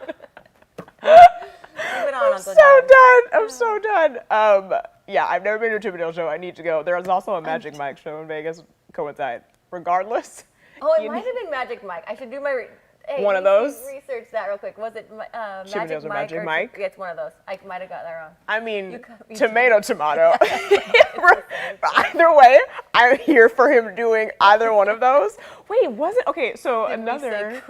B: Keep it on,
A: I'm
B: Uncle
A: so
B: John.
A: done. I'm so done. Yeah, I've never been to a Chippendale show. I need to go. There is also a Magic Mike show in Vegas. Coincide. Regardless.
B: Oh, it
A: You
B: might have been Magic Mike. I should do my. Hey,
A: One of those?
B: Research that real quick. Was it
A: Chippendales
B: Magic
A: or
B: Mike?
A: Magic Mike?
B: Yeah, it's one of those. I might have got that wrong.
A: I mean,
B: you
A: tomato. Either way, I'm here for him doing either one of those. Wait, was it? Okay, so
B: Did we say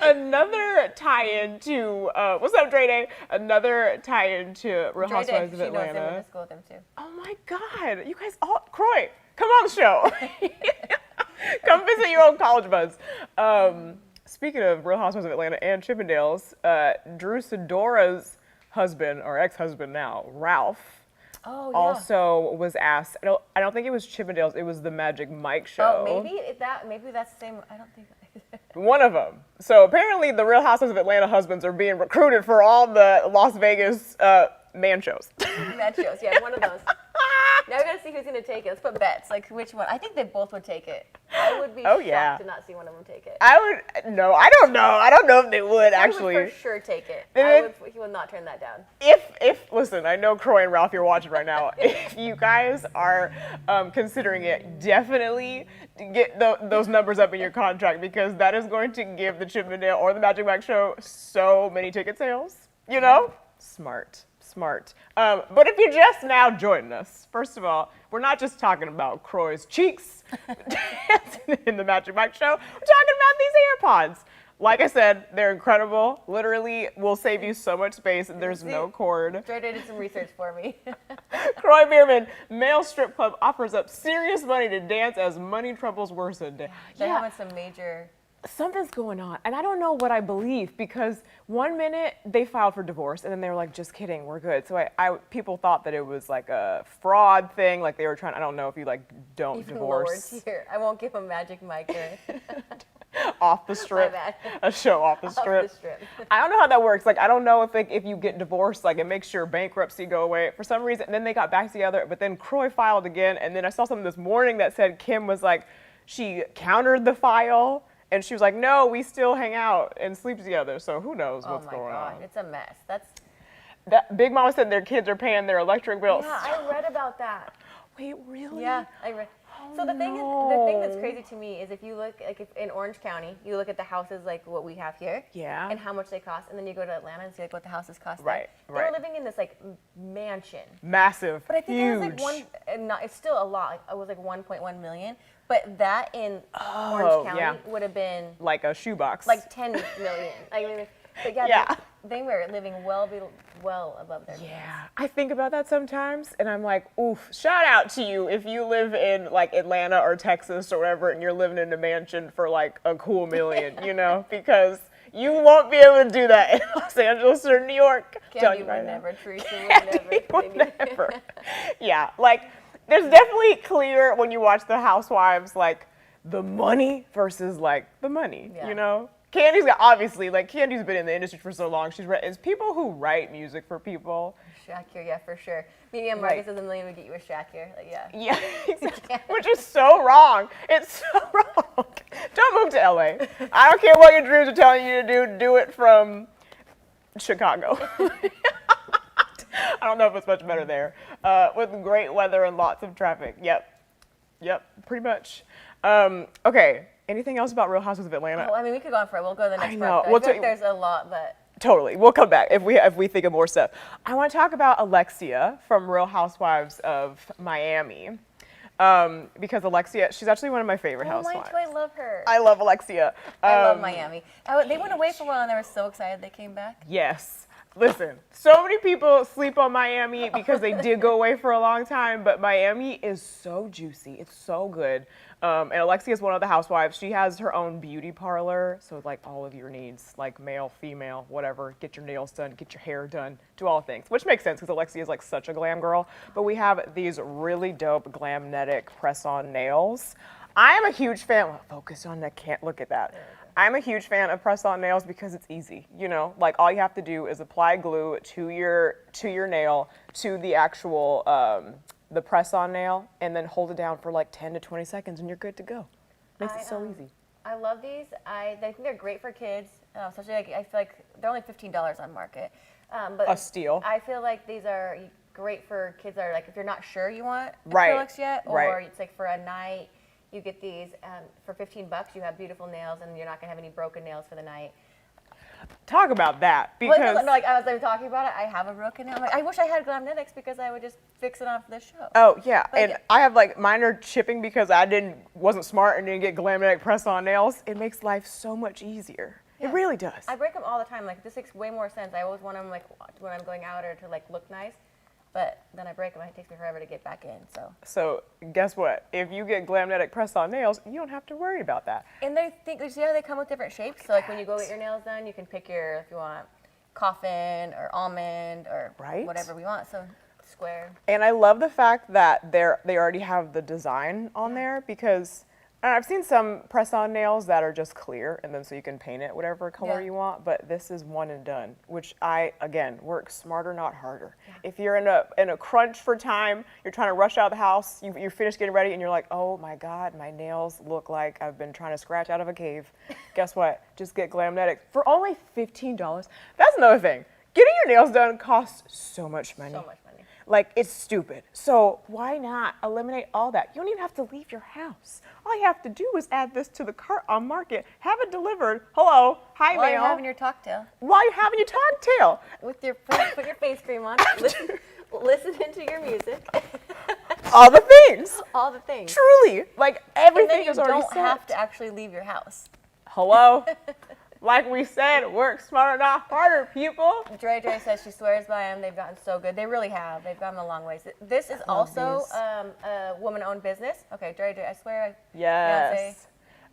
A: another tie-in to what's up, Dre Day? Another tie-in to Real Housewives of
B: She knows him.
A: Atlanta.
B: Went to school with him too.
A: Oh my God, you guys all, Croy, come on the show. Come visit your old college buds. Speaking of Real Housewives of Atlanta and Chippendales, Drew Sidora's husband, or ex-husband now, Ralph, also was asked. I don't think it was Chippendales. It was the Magic Mike show.
B: Oh, maybe that's the same. I don't think.
A: One of them. So apparently, the Real Housewives of Atlanta husbands are being recruited for all the Las Vegas man shows.
B: Man shows, yeah, one of those. Now we gotta see who's gonna take it. Let's put bets. Like which one? I think they both would take it. I would be shocked to not see one of them take it.
A: I don't know. I don't know if they would actually.
B: I would for sure take it. He would not turn that down.
A: If listen, I know Croy and Ralph, you're watching right now. If you guys are considering it, definitely get those numbers up in your contract, because that is going to give the Chippendale or the Magic Mike show so many ticket sales. You know, smart. But if you're just now joining us, first of all, we're not just talking about Croy's cheeks dancing in the Magic Mike show. We're talking about these AirPods. Like I said, they're incredible. Literally, will save you so much space. There's no cord.
B: Dre did some research for me.
A: Croy Bierman, male strip club offers up serious money to dance as money troubles worsen.
B: They're having some major.
A: Something's going on, and I don't know what I believe, because one minute they filed for divorce, and then they were like, just kidding, we're good. So people thought that it was like a fraud thing, like they were trying, I don't know if you like don't
B: Even
A: divorce.
B: lower tier. I won't give him Magic Mike or
A: Off the strip.
B: My bad.
A: A show off the strip.
B: Off the strip.
A: I don't know how that works. Like, I don't know if you get divorced, like it makes your bankruptcy go away for some reason. And then they got back together, but then Croy filed again. And then I saw something this morning that said Kim was like, she countered the file. And she was like, no, we still hang out and sleep together. So who knows what's going on.
B: Oh my God, it's a mess.
A: That Big Mama said their kids are paying their electric bills.
B: Yeah, I read about that.
A: Wait, really?
B: Yeah, I read. So the thing that's crazy to me is if you look like if in Orange County, you look at the houses like what we have here,
A: Yeah.
B: and how much they cost, and then you go to Atlanta and see like what the houses cost.
A: Right,
B: there. They were living in this like mansion.
A: Massive.
B: But I think
A: huge.
B: it was like one, and not, it's still a lot. Like, it was like 1.1 million. But that in Orange County would have been
A: like a shoebox.
B: like 10 million. I mean, but yeah. They were living well above their means.
A: Yeah, I think about that sometimes, and I'm like, oof, shout out to you if you live in like Atlanta or Texas or whatever, and you're living in a mansion for like a cool million, you know, because you won't be able to do that in Los Angeles or New York.
B: Candy would never, Teresa would
A: never. Yeah, like there's definitely clear when you watch The Housewives, like the money versus like the money, you know? Candy's got, obviously, like Candy's been in the industry for so long. It's people who write music for people.
B: Shakir, yeah, for sure. Medium Marcus says $1 million would get you a Shakir. Like, yeah.
A: Yeah, exactly. Which is so wrong. It's so wrong. Don't move to LA. I don't care what your dreams are telling you to do it from Chicago. I don't know if it's much better there. With great weather and lots of traffic. Yep, pretty much. Okay. Anything else about Real Housewives of Atlanta?
B: Oh, I mean, we could go on for it. We'll go to the next
A: I know.
B: part. I feel like there's a lot, but
A: totally. We'll come back if we think of more stuff. I want to talk about Alexia from Real Housewives of Miami. Because Alexia, she's actually one of my favorite housewives.
B: I love her.
A: I love Alexia.
B: I love Miami. They went away for a while and they were so excited they came back.
A: Yes. Listen, so many people sleep on Miami because they did go away for a long time, but Miami is so juicy. It's so good. And Alexia is one of the housewives. She has her own beauty parlor, so like all of your needs, like male, female, whatever. Get your nails done, get your hair done, do all things, which makes sense because Alexia is like such a glam girl. But we have these really dope Glamnetic press-on nails. I'm a huge fan. Focus on that. Can't look at that. I'm a huge fan of press-on nails because it's easy. You know, like all you have to do is apply glue to your nail to the actual the press-on nail, and then hold it down for like 10 to 20 seconds, and you're good to go. Makes it so easy.
B: I love these. I think they're great for kids, especially like I feel like they're only $15 on market. But
A: A steal.
B: I feel like these are great for kids that are like if you're not sure you want
A: Right.
B: acrylics yet, or
A: Right.
B: it's like for a night. You get these for $15. You have beautiful nails, and you're not gonna have any broken nails for the night.
A: Talk about that, because
B: Well, no, like as I'm talking about it, I have a broken nail. I'm like, I wish I had Glamnetics because I would just fix it on for the show.
A: oh yeah,
B: But
A: and
B: yeah.
A: I have like minor chipping because I wasn't smart and didn't get Glamour press-on nails. It makes life so much easier.
B: Yeah.
A: It really does.
B: I break them all the time. Like this makes way more sense. I always want them like when I'm going out or to like look nice, but then I break them. It takes me forever to get back in.
A: So guess what? If you get Glamnetic press-on nails, you don't have to worry about that.
B: And you see how they come with different shapes. So like when you go get your nails done, you can pick if you want coffin or almond or
A: Right.
B: whatever we want. So square.
A: And I love the fact that they already have the design on there, because I've seen some press-on nails that are just clear, and then so you can paint it whatever color
B: Yeah.
A: you want, but this is one and done, which again, work smarter, not harder.
B: Yeah.
A: If you're in a crunch for time, you're trying to rush out of the house, you're finished getting ready, and you're like, oh my God, my nails look like I've been trying to scratch out of a cave. Guess what? Just get Glamnetic for only $15. That's another thing. Getting your nails done costs so much money.
B: So much money.
A: Like, it's stupid. So why not eliminate all that? You don't even have to leave your house. All you have to do is add this to the cart on Market, have it delivered. Hello, hi,
B: While
A: mail.
B: you're having your cocktail
A: While you're having your cocktail.
B: with put your face cream on, listen into your music,
A: All the things.
B: all the things.
A: Truly. Like,
B: And then
A: everything
B: you
A: is already
B: don't
A: set.
B: have to actually leave your house.
A: Hello. Like we said, work smarter, not harder, people.
B: Dre says she swears by them. They've gotten so good. They really have. They've gotten a long ways. This is also
A: these.
B: a woman-owned business. Okay, Dre, I swear.
A: Yes.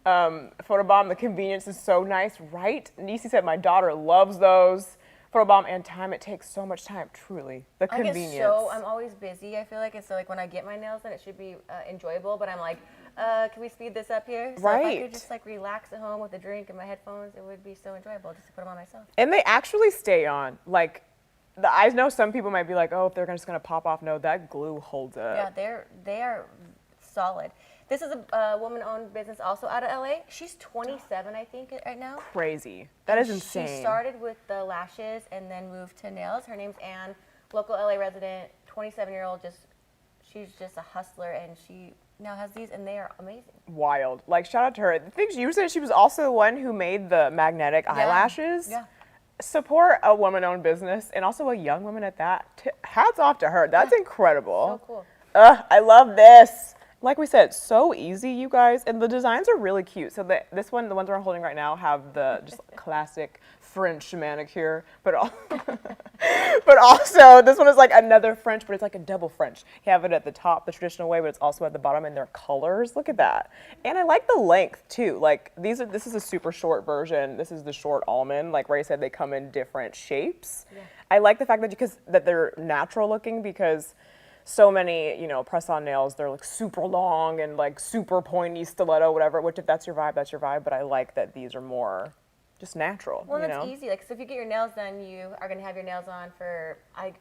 A: Photobomb, the convenience is so nice, right? Nisi said my daughter loves those. Photobomb and time, it takes so much time, truly. The convenience.
B: I'm always busy, I feel like. And so, like, when I get my nails done, it should be enjoyable. But I'm like, can we speed this up here? So if I
A: Right.
B: could just, like, relax at home with a drink and my headphones, it would be so enjoyable just to put them on myself.
A: And they actually stay on. Like, I know some people might be like, oh, if they're just gonna pop off. No, that glue holds up.
B: Yeah, they are solid. This is a woman-owned business also out of LA. She's 27, I think, right now.
A: Crazy. That is insane.
B: She started with the lashes and then moved to nails. Her name's Anne, local LA resident, 27-year-old. She's just a hustler, and she now has these, and they are amazing.
A: Wild. Like, shout out to her. The thing you said, she was also the one who made the magnetic eyelashes.
B: Yeah.
A: Support a woman-owned business, and also a young woman at that. Hats off to her. That's incredible.
B: So cool.
A: I love this. Like we said, so easy, you guys, and the designs are really cute. So this one, the ones we're holding right now, have the just classic French manicure, but also this one is like another French, but it's like a double French. You have it at the top the traditional way, but it's also at the bottom, and they're colors. Look at that, and I like the length too. Like this is a super short version. This is the short almond. Like Ray said, they come in different shapes. Yeah. I like the fact that they're natural looking, because so many, press-on nails, they're like super long and like super pointy stiletto, whatever, which if that's your vibe, that's your vibe. But I like that these are more just natural,
B: Well, that's easy. Like, so if you get your nails done, you are going to have your nails on for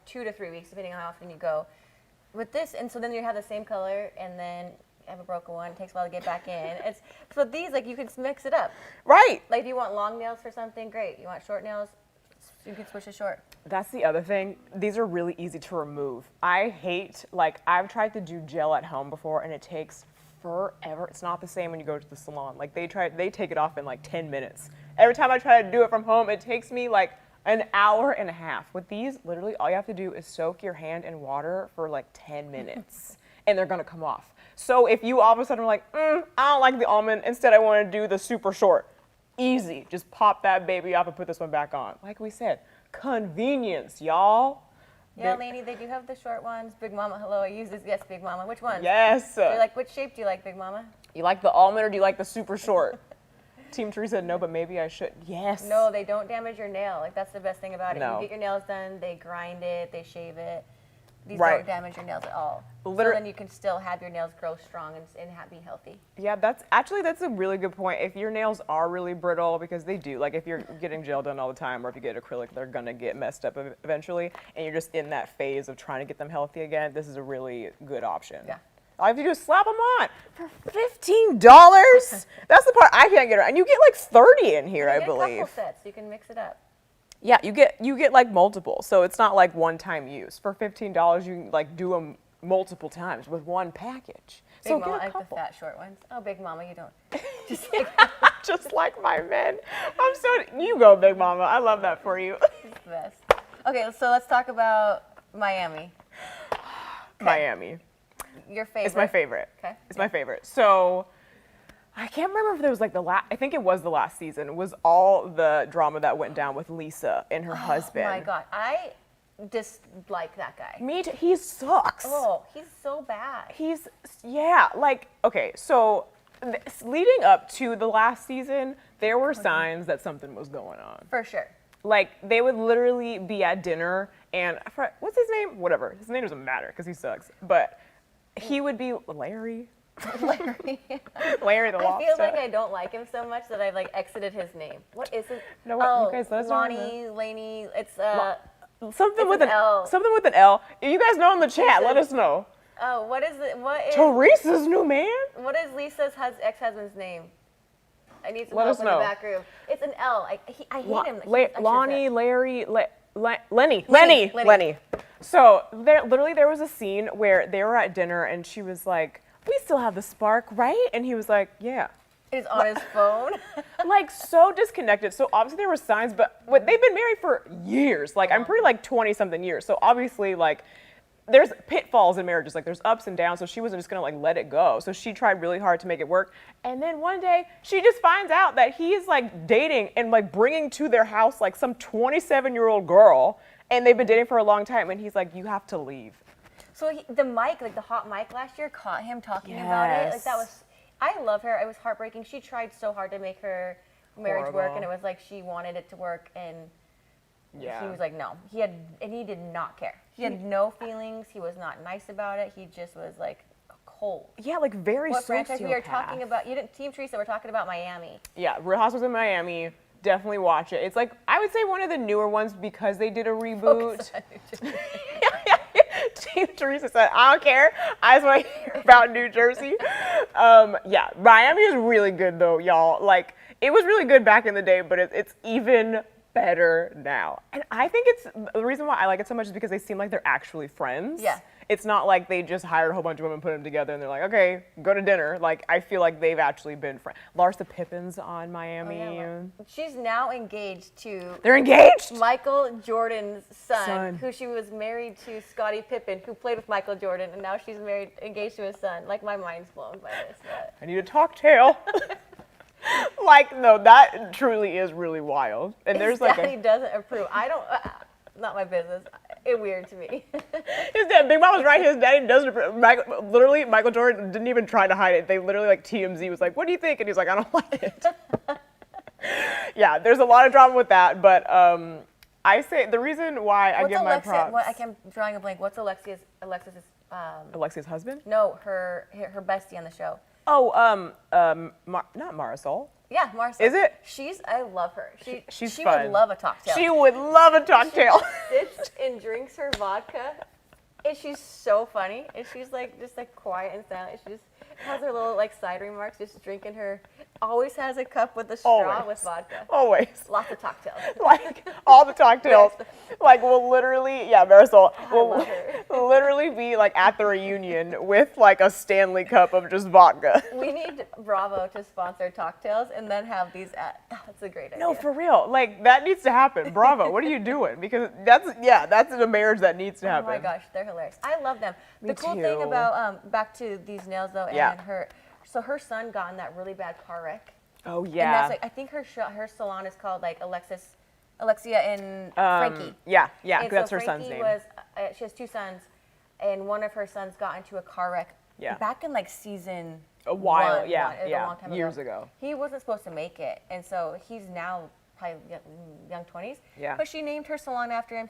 B: 2 to 3 weeks, depending on how often you go. With this, and so then you have the same color, and then you have a broken one. It takes a while to get back in. So these, like, you can mix it up.
A: Right.
B: Like, if you want long nails for something, great. You want short nails, you can switch to short.
A: That's the other thing. These are really easy to remove. I've tried to do gel at home before, and it takes forever. It's not the same when you go to the salon. Like, they take it off in like 10 minutes. Every time I try to do it from home, it takes me like an hour and a half. With these, literally all you have to do is soak your hand in water for like 10 minutes, and they're gonna come off. So if you all of a sudden are like, I don't like the almond, instead I wanna do the super short, easy. Just pop that baby off and put this one back on. Like we said, convenience, y'all.
B: Yeah, Lainey, they do have the short ones. Big Mama, hello, I use this. Yes, Big Mama. Which one?
A: Yes.
B: They're like, which shape do you like, Big Mama?
A: You like the almond or do you like the super short? Team Teresa said no, but maybe I should. Yes.
B: No, they don't damage your nail. Like, that's the best thing about it.
A: No.
B: You get your nails done, they grind it, they shave it. These
A: Right.
B: don't damage your nails at all. So then you can still have your nails grow strong and be healthy.
A: Yeah, that's a really good point. If your nails are really brittle, because they do, like if you're getting gel done all the time or if you get acrylic, they're gonna get messed up eventually, and you're just in that phase of trying to get them healthy again, this is a really good option.
B: Yeah.
A: All you have to do is slap them on for $15. That's the part I can't get around. And you get like 30 in here, I
B: Get
A: believe.
B: a couple sets. You can mix it up.
A: Yeah, you get like multiple, so it's not like one-time use. For $15, you can like do them multiple times with one package. So
B: Mama,
A: get
B: I
A: a
B: like the
A: couple.
B: fat, short ones. Oh, Big Mama, you don't. Just like
A: Just like my men. You go, Big Mama. I love that for you.
B: it's the best. Okay, so let's talk about Miami.
A: Miami.
B: Your favorite.
A: It's my favorite.
B: Okay.
A: It's my favorite. So I can't remember if there was like I think it was the last season, was all the drama that went down with Lisa and her husband.
B: Oh my God, I dislike that guy.
A: Me too. He sucks.
B: Oh, he's so bad.
A: Okay, so leading up to the last season, there were signs that something was going on.
B: For sure.
A: Like, they would literally be at dinner, and what's his name? Whatever. His name doesn't matter because he sucks. But he would be Larry. Larry the Lobster.
B: I feel like I don't like him so much that I've like exited his name. What is it?
A: No, what, you guys, let us know.
B: Lonnie, Laney. It's
A: Something with
B: an L.
A: Something with an L. If you guys know in the chat, let us know.
B: Oh, what is it?
A: Teresa's new man?
B: What is Lisa's ex-husband's name? I need some
A: Let
B: help
A: us
B: in
A: know.
B: the back room. It's an L. I hate him.
A: Lonnie, Larry, Lenny. So there was a scene where they were at dinner and she was like, "We still have the spark, right?" And he was like, "Yeah."
B: He's on his phone.
A: Like, so disconnected. So obviously there were signs, but they've been married for years. Like, I'm pretty like 20 something years. So obviously, like, there's pitfalls in marriages. Like, there's ups and downs. So she wasn't just gonna like let it go. So she tried really hard to make it work. And then one day she just finds out that he is like dating and like bringing to their house like some 27-year-old girl, and they've been dating for a long time. And he's like, "You have to leave."
B: So the mic, like the hot mic last year, caught him talking about it. Like that was, I love her. It was heartbreaking. She tried so hard to make her marriage work, and it was like she wanted it to work, and he was like, no. He did not care. He had no feelings. He was not nice about it. He just was like cold.
A: Yeah, like very
B: What franchise we are
A: sociopath.
B: talking about? You didn't, Team Teresa. We're talking about Miami.
A: Yeah, Real Housewives in Miami. Definitely watch it. It's like, I would say one of the newer ones because they did a reboot. Team Teresa said, "I don't care. I just want to hear about New Jersey." Yeah, Miami is really good though, y'all. Like, it was really good back in the day, but it's even better now. And I think the reason why I like it so much is because they seem like they're actually friends.
B: Yeah.
A: It's not like they just hired a whole bunch of women, put them together, and they're like, "Okay, go to dinner." Like, I feel like they've actually been friends. Larsa Pippen's on Miami.
B: Oh, yeah, she's now engaged to
A: They're engaged?
B: Michael Jordan's son, who she was married to Scottie Pippen, who played with Michael Jordan, and now she's engaged to his son. Like, my mind's blown by this. But.
A: I need a cocktail. Like, no, that truly is really wild. And
B: His
A: there's like
B: daddy doesn't approve. I don't. Not my business. It's weird to me.
A: His dad, Big Mom was right. His daddy doesn't approve. Michael Jordan didn't even try to hide it. They literally, like, TMZ was like, "What do you think?" And he's like, "I don't like it." Yeah, there's a lot of drama with that, but I say the reason why I give my props.
B: I'm drawing a blank. What's Alexis's?
A: Alexia's husband?
B: No, her bestie on the show.
A: Oh, not Marisol.
B: Yeah, Marcel.
A: Is it?
B: I love her.
A: She's
B: she
A: fun.
B: would love a cocktail.
A: She would love a cocktail.
B: She sits and drinks her vodka, and she's so funny. And she's like just like quiet and silent. She just has her little like side remarks, just drinking her. Always has a cup with a straw with vodka.
A: Always.
B: Lots of cocktails.
A: Like, all the cocktails. Like, we'll literally, Marisol,
B: love
A: will literally be, like, at the reunion with, like, a Stanley cup of just vodka.
B: We need Bravo to sponsor cocktails and then have these at. Oh, that's a great idea.
A: No, for real. Like, that needs to happen. Bravo, what are you doing? Because that's a marriage that needs to happen.
B: Oh, my gosh, they're hilarious. I love them.
A: Me
B: The cool
A: too.
B: thing about, back to these nails, though, and her son got in that really bad car wreck.
A: Oh, yeah.
B: And that's like, I think her salon is called like Alexia and Frankie.
A: Yeah,
B: and
A: that's
B: so
A: her son's
B: Frankie
A: name.
B: She has two sons, and one of her sons got into a car wreck back in like season
A: a while,
B: one.
A: yeah,
B: It was a long time
A: years ago.
B: He wasn't supposed to make it, and so he's now probably young 20s.
A: Yeah.
B: But she named her salon after him.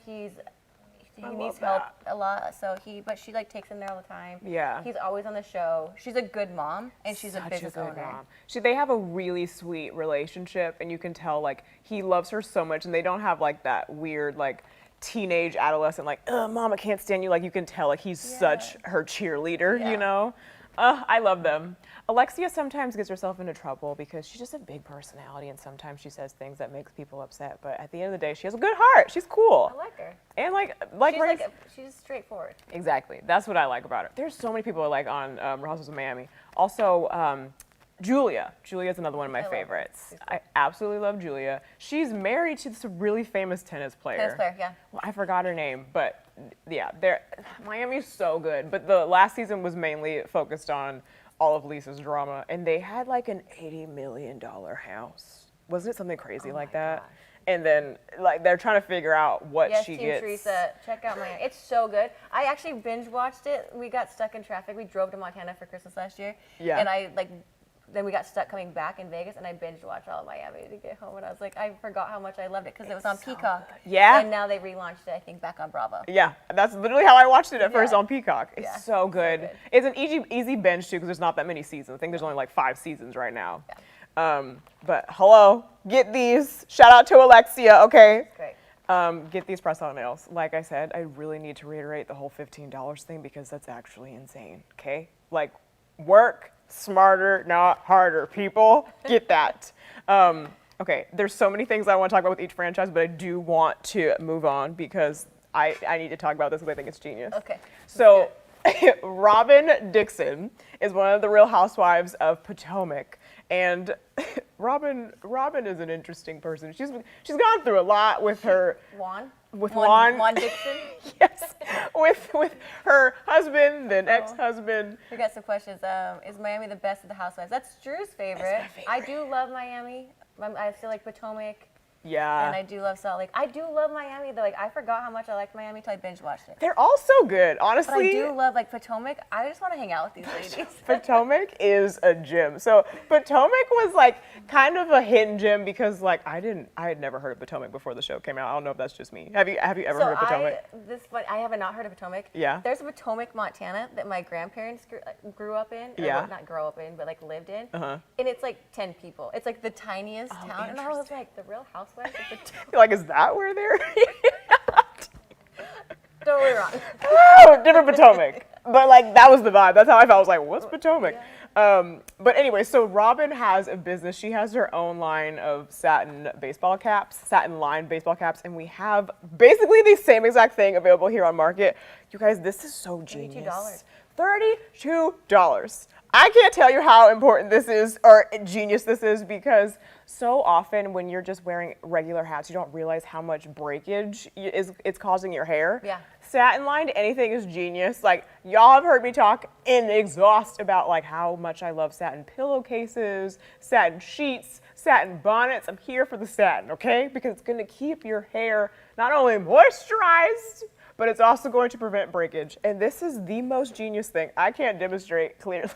B: He needs
A: love
B: help a lot, but she like takes him there all the time.
A: Yeah.
B: He's always on the show. She's a good mom, and she's
A: Such
B: a business
A: good
B: owner.
A: mom. They have a really sweet relationship, and you can tell, like, he loves her so much, and they don't have, like, that weird, like, teenage adolescent, like, "Mom, I can't stand you." Like, you can tell, like, he's such her cheerleader, you know? I love them. Alexia sometimes gets herself into trouble because she's just a big personality, and sometimes she says things that makes people upset. But at the end of the day, she has a good heart. She's cool.
B: I like her.
A: And
B: She's straightforward.
A: exactly. That's what I like about her. There's so many people I like on Real Housewives of Miami. Also, Julia. Julia's another one of my
B: I love her.
A: favorites.
B: She's
A: I absolutely love Julia. She's married to this really famous tennis player.
B: Tennis player, yeah.
A: Well, I forgot her name, but yeah, Miami's so good. But the last season was mainly focused on all of Lisa's drama, and they had like an $80 million house. Wasn't it something crazy like
B: my
A: that?
B: gosh.
A: And then like they're trying to figure out what
B: Yes,
A: she
B: Team
A: gets.
B: Teresa, check out Miami. It's so good. I actually binge watched it. We got stuck in traffic. We drove to Montana for Christmas last year.
A: Yeah.
B: And then we got stuck coming back in Vegas, and I binge watched all of Miami to get home. And I was like, I forgot how much I loved it because it was on Peacock.
A: Yeah.
B: And now they relaunched it, I think, back on Bravo.
A: Yeah, that's literally how I watched it at first
B: Yeah.
A: on Peacock. It's
B: Yeah,
A: so good.
B: good.
A: It's an easy binge too because there's not that many seasons. I think there's only like 5 seasons right now. But hello, get these. Shout out to Alexia, okay?
B: Great.
A: Get these press-on nails. Like I said, I really need to reiterate the whole $15 thing because that's actually insane, okay? Like, work smarter, not harder, people. Get that. Okay, there's so many things I want to talk about with each franchise, but I do want to move on because I need to talk about this because I think it's genius.
B: Okay.
A: So, Robin Dixon is one of the Real Housewives of Potomac, and Robin is an interesting person. She's gone through a lot with her
B: Juan
A: Dixon.
B: Dixon.
A: Yes, with her husband, then ex-husband.
B: We got some questions. Is Miami the best of the housewives? That's Drew's favorite. I do love Miami. I feel like Potomac.
A: Yeah.
B: And I do love Salt Lake. I do love Miami though. Like I forgot how much I liked Miami till I binge watched it.
A: They're all so good,
B: But
A: honestly.
B: I do love like Potomac. I just want to hang out with these ladies.
A: Potomac is a gym. So Potomac was like kind of a hidden gem because like I had never heard of Potomac before the show came out. I don't know if that's just me. Have you ever heard of Potomac?
B: I have not heard of Potomac.
A: Yeah.
B: There's a Potomac, Montana that my grandparents grew up in. Or,
A: Yeah.
B: well, not grow up in, but like lived in.
A: Uh-huh.
B: And it's like 10 people. It's like the tiniest town. And I was
A: interesting.
B: like, the Real Housewives of Potomac.
A: Like, is that where they're?
B: Totally wrong.
A: Oh, different Potomac. But like that was the vibe. That's how I felt. I was like, what's Potomac? But anyway, so Robin has a business. She has her own line of satin lined baseball caps, and we have basically the same exact thing available here on market. You guys, this is so genius. $32. I can't tell you how important this is or genius this is because so often when you're just wearing regular hats, you don't realize how much breakage it's causing your hair.
B: Yeah.
A: Satin lined anything is genius. Like y'all have heard me talk in exhaust about like how much I love satin pillowcases, satin sheets, satin bonnets. I'm here for the satin, okay? Because it's gonna keep your hair not only moisturized, but it's also going to prevent breakage. And this is the most genius thing. I can't demonstrate clearly.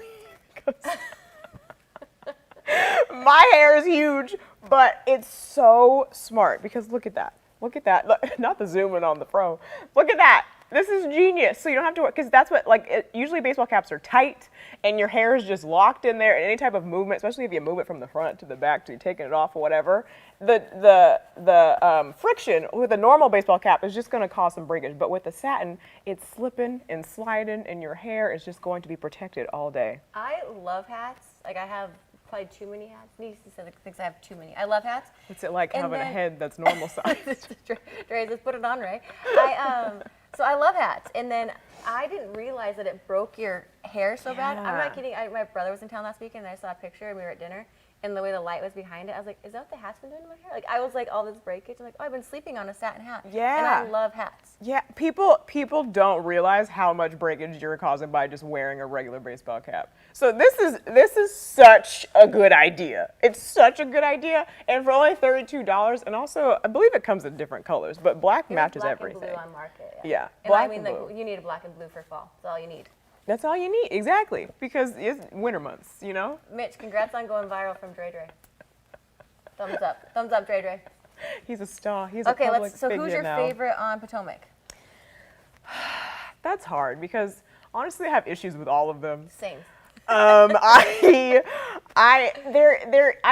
A: My hair is huge, but it's so smart because look at that. Look at that. Look, not the zoom in on the pro. Look at that. This is genius. So you don't have to work because that's what usually baseball caps are tight and your hair is just locked in there. And any type of movement, especially if you move it from the front to the back to taking it off or whatever, the friction with a normal baseball cap is just going to cause some breakage. But with the satin, it's slipping and sliding, and your hair is just going to be protected all day.
B: I love hats. Like I have probably too many hats. Niece thinks I have too many. I love hats.
A: What's it like
B: And
A: having a
B: then-
A: head that's normal size?
B: Dre, just put it on, Ray. So I love hats, and then I didn't realize that it broke your hair so bad. I'm
A: Yeah.
B: not kidding. My brother was in town last weekend, and I saw a picture, and we were at dinner, and the way the light was behind it, I was like, is that what the hat's been doing to my hair? Like, I was like, all this breakage. I'm like, oh, I've been sleeping on a satin hat.
A: Yeah.
B: And I love hats.
A: Yeah, people don't realize how much breakage you're causing by just wearing a regular baseball cap. So this is such a good idea. It's such a good idea, and for only $32, and also I believe it comes in different colors, but black matches
B: black
A: everything.
B: and blue on market.
A: Yeah,
B: And
A: black
B: I mean,
A: and
B: like,
A: blue.
B: you need a black and blue for fall. That's all you need.
A: That's all you need, exactly, because it's winter months, you know.
B: Mitch, congrats on going viral from Dre. Thumbs up, Dre.
A: He's a star. He's
B: Okay,
A: a public
B: so
A: figure
B: who's your
A: now.
B: favorite on Potomac?
A: That's hard because honestly, I have issues with all of them.
B: Same.
A: I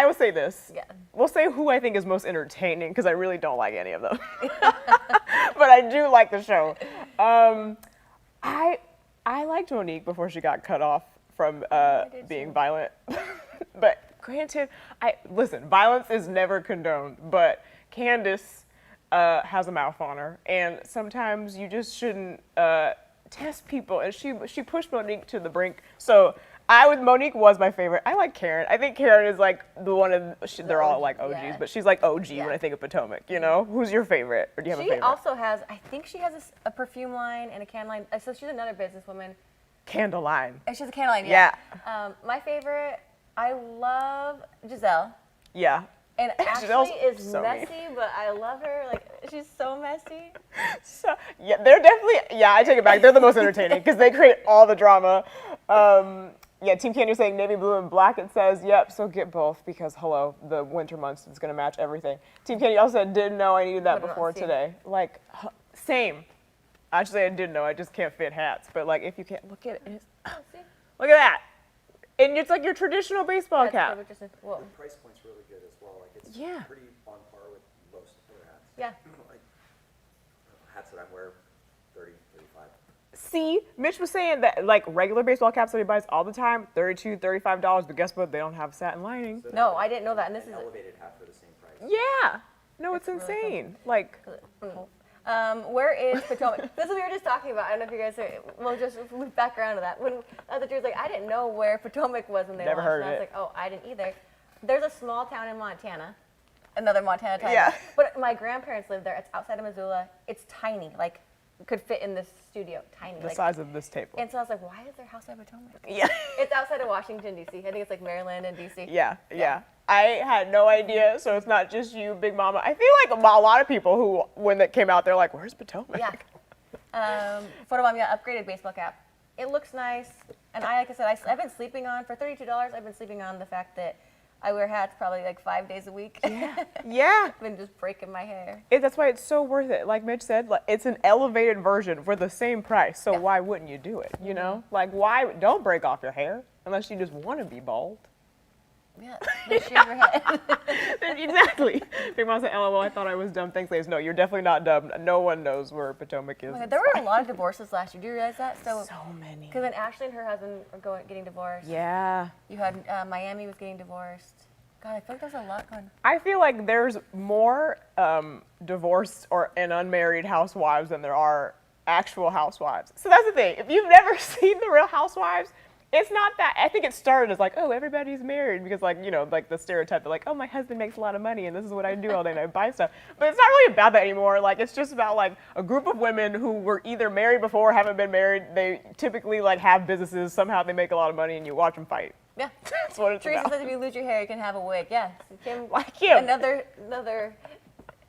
A: will say this.
B: Yeah.
A: We'll say who I think is most entertaining because I really don't like any of them. But I do like the show. I liked Monique before she got cut off from
B: did
A: being
B: too.
A: violent. But granted, listen, violence is never condoned, but Candace has a mouth on her, and sometimes you just shouldn't test people, and she pushed Monique to the brink. So Monique was my favorite. I like Karen. I think Karen is like the one of they're all like OGs,
B: yeah.
A: but she's like OG
B: Yeah.
A: when I think of Potomac. You know, who's your favorite, or do you have a
B: She
A: favorite?
B: also has, I think she has a perfume line and a can line. So she's another businesswoman.
A: Candle line.
B: And she's a can line,
A: Yeah.
B: My favorite, I love Giselle.
A: Yeah.
B: And
A: Giselle's
B: Ashley is
A: so mean.
B: messy, but I love her. Like, she's so messy.
A: So, yeah, they're definitely, I take it back. They're the most entertaining because they create all the drama. Yeah, Team Candy is saying navy blue and black. It says, yep, so get both because, hello, the winter months is going to match everything. Team Candy also said, didn't know I needed that
B: Put it on,
A: before
B: see.
A: today. Like, same. Actually, I did know. I just can't fit hats. But, like, if you can't, look at it. It's,
B: See?
A: look at that. And it's like your traditional baseball
B: That's
A: cap.
B: probably just well,
C: The price point's really good as well. Like it's
A: Yeah.
C: pretty on par with most other hats.
B: yeah.
C: Like hats that I wear, 30, 35.
A: See, Mitch was saying that, like, regular baseball caps that he buys all the time, $32, $35. But guess what? They don't have satin lining.
C: So
B: No,
C: that-
B: I didn't know that. And this
C: an
B: is
C: elevated hat for the same price.
A: Yeah. No, it's
B: That's really cool.
A: insane. Like,
B: where is Potomac? This is what we were just talking about. I don't know if you guys are, we'll just move back around to that. When the was like, I didn't know where Potomac was when they
A: Never
B: launched.
A: heard
B: And I was
A: it.
B: like, oh, I didn't either. There's a small town in Montana, another Montana title.
A: Yeah.
B: But my grandparents live there. It's outside of Missoula. It's tiny, like could fit in this studio, tiny.
A: the
B: like,
A: size of this table.
B: and so I was like, why is there House of Potomac?
A: Yeah.
B: It's outside of Washington, D.C. I think it's like Maryland and D.C.
A: Yeah, yeah. I had no idea, so it's not just you, Big Mama. I feel like a lot of people who, when it came out, they're like, where's Potomac?
B: Yeah. Photobomb, yeah, upgraded baseball cap. It looks nice, and like I said, I've been sleeping on, for $32, I've been sleeping on the fact that I wear hats probably like 5 days a week.
A: Yeah.
B: I've been just breaking my hair.
A: That's why it's so worth it. Like Mitch said, like, it's an elevated version for the same price, so
B: Yeah.
A: why wouldn't you do it, you know? Like, why, don't break off your hair unless you just want to be bald.
B: Yeah, just shave your head.
A: Exactly. Big Mama said, LOL, I thought I was dumb. Thanks, ladies. No, you're definitely not dumb. No one knows where Potomac is.
B: There were a lot of divorces last year. Do you realize that?
A: So many.
B: Because then Ashley and her husband are getting divorced.
A: Yeah.
B: You had Miami was getting divorced. God, I feel like there's a lot going.
A: I feel like there's more divorced and unmarried housewives than there are actual housewives. So that's the thing. If you've never seen The Real Housewives, it's not that. I think it started as like, oh, everybody's married because, like, you know, like the stereotype that like, oh, my husband makes a lot of money and this is what I do all day and I buy stuff. But it's not really about that anymore. Like, it's just about like a group of women who were either married before or haven't been married. They typically like have businesses. Somehow they make a lot of money and you watch them fight.
B: Yeah.
A: That's what it's
B: Teresa
A: about.
B: says if you lose your hair, you can have a wig. Yeah. Kim,
A: Like Kim.
B: Another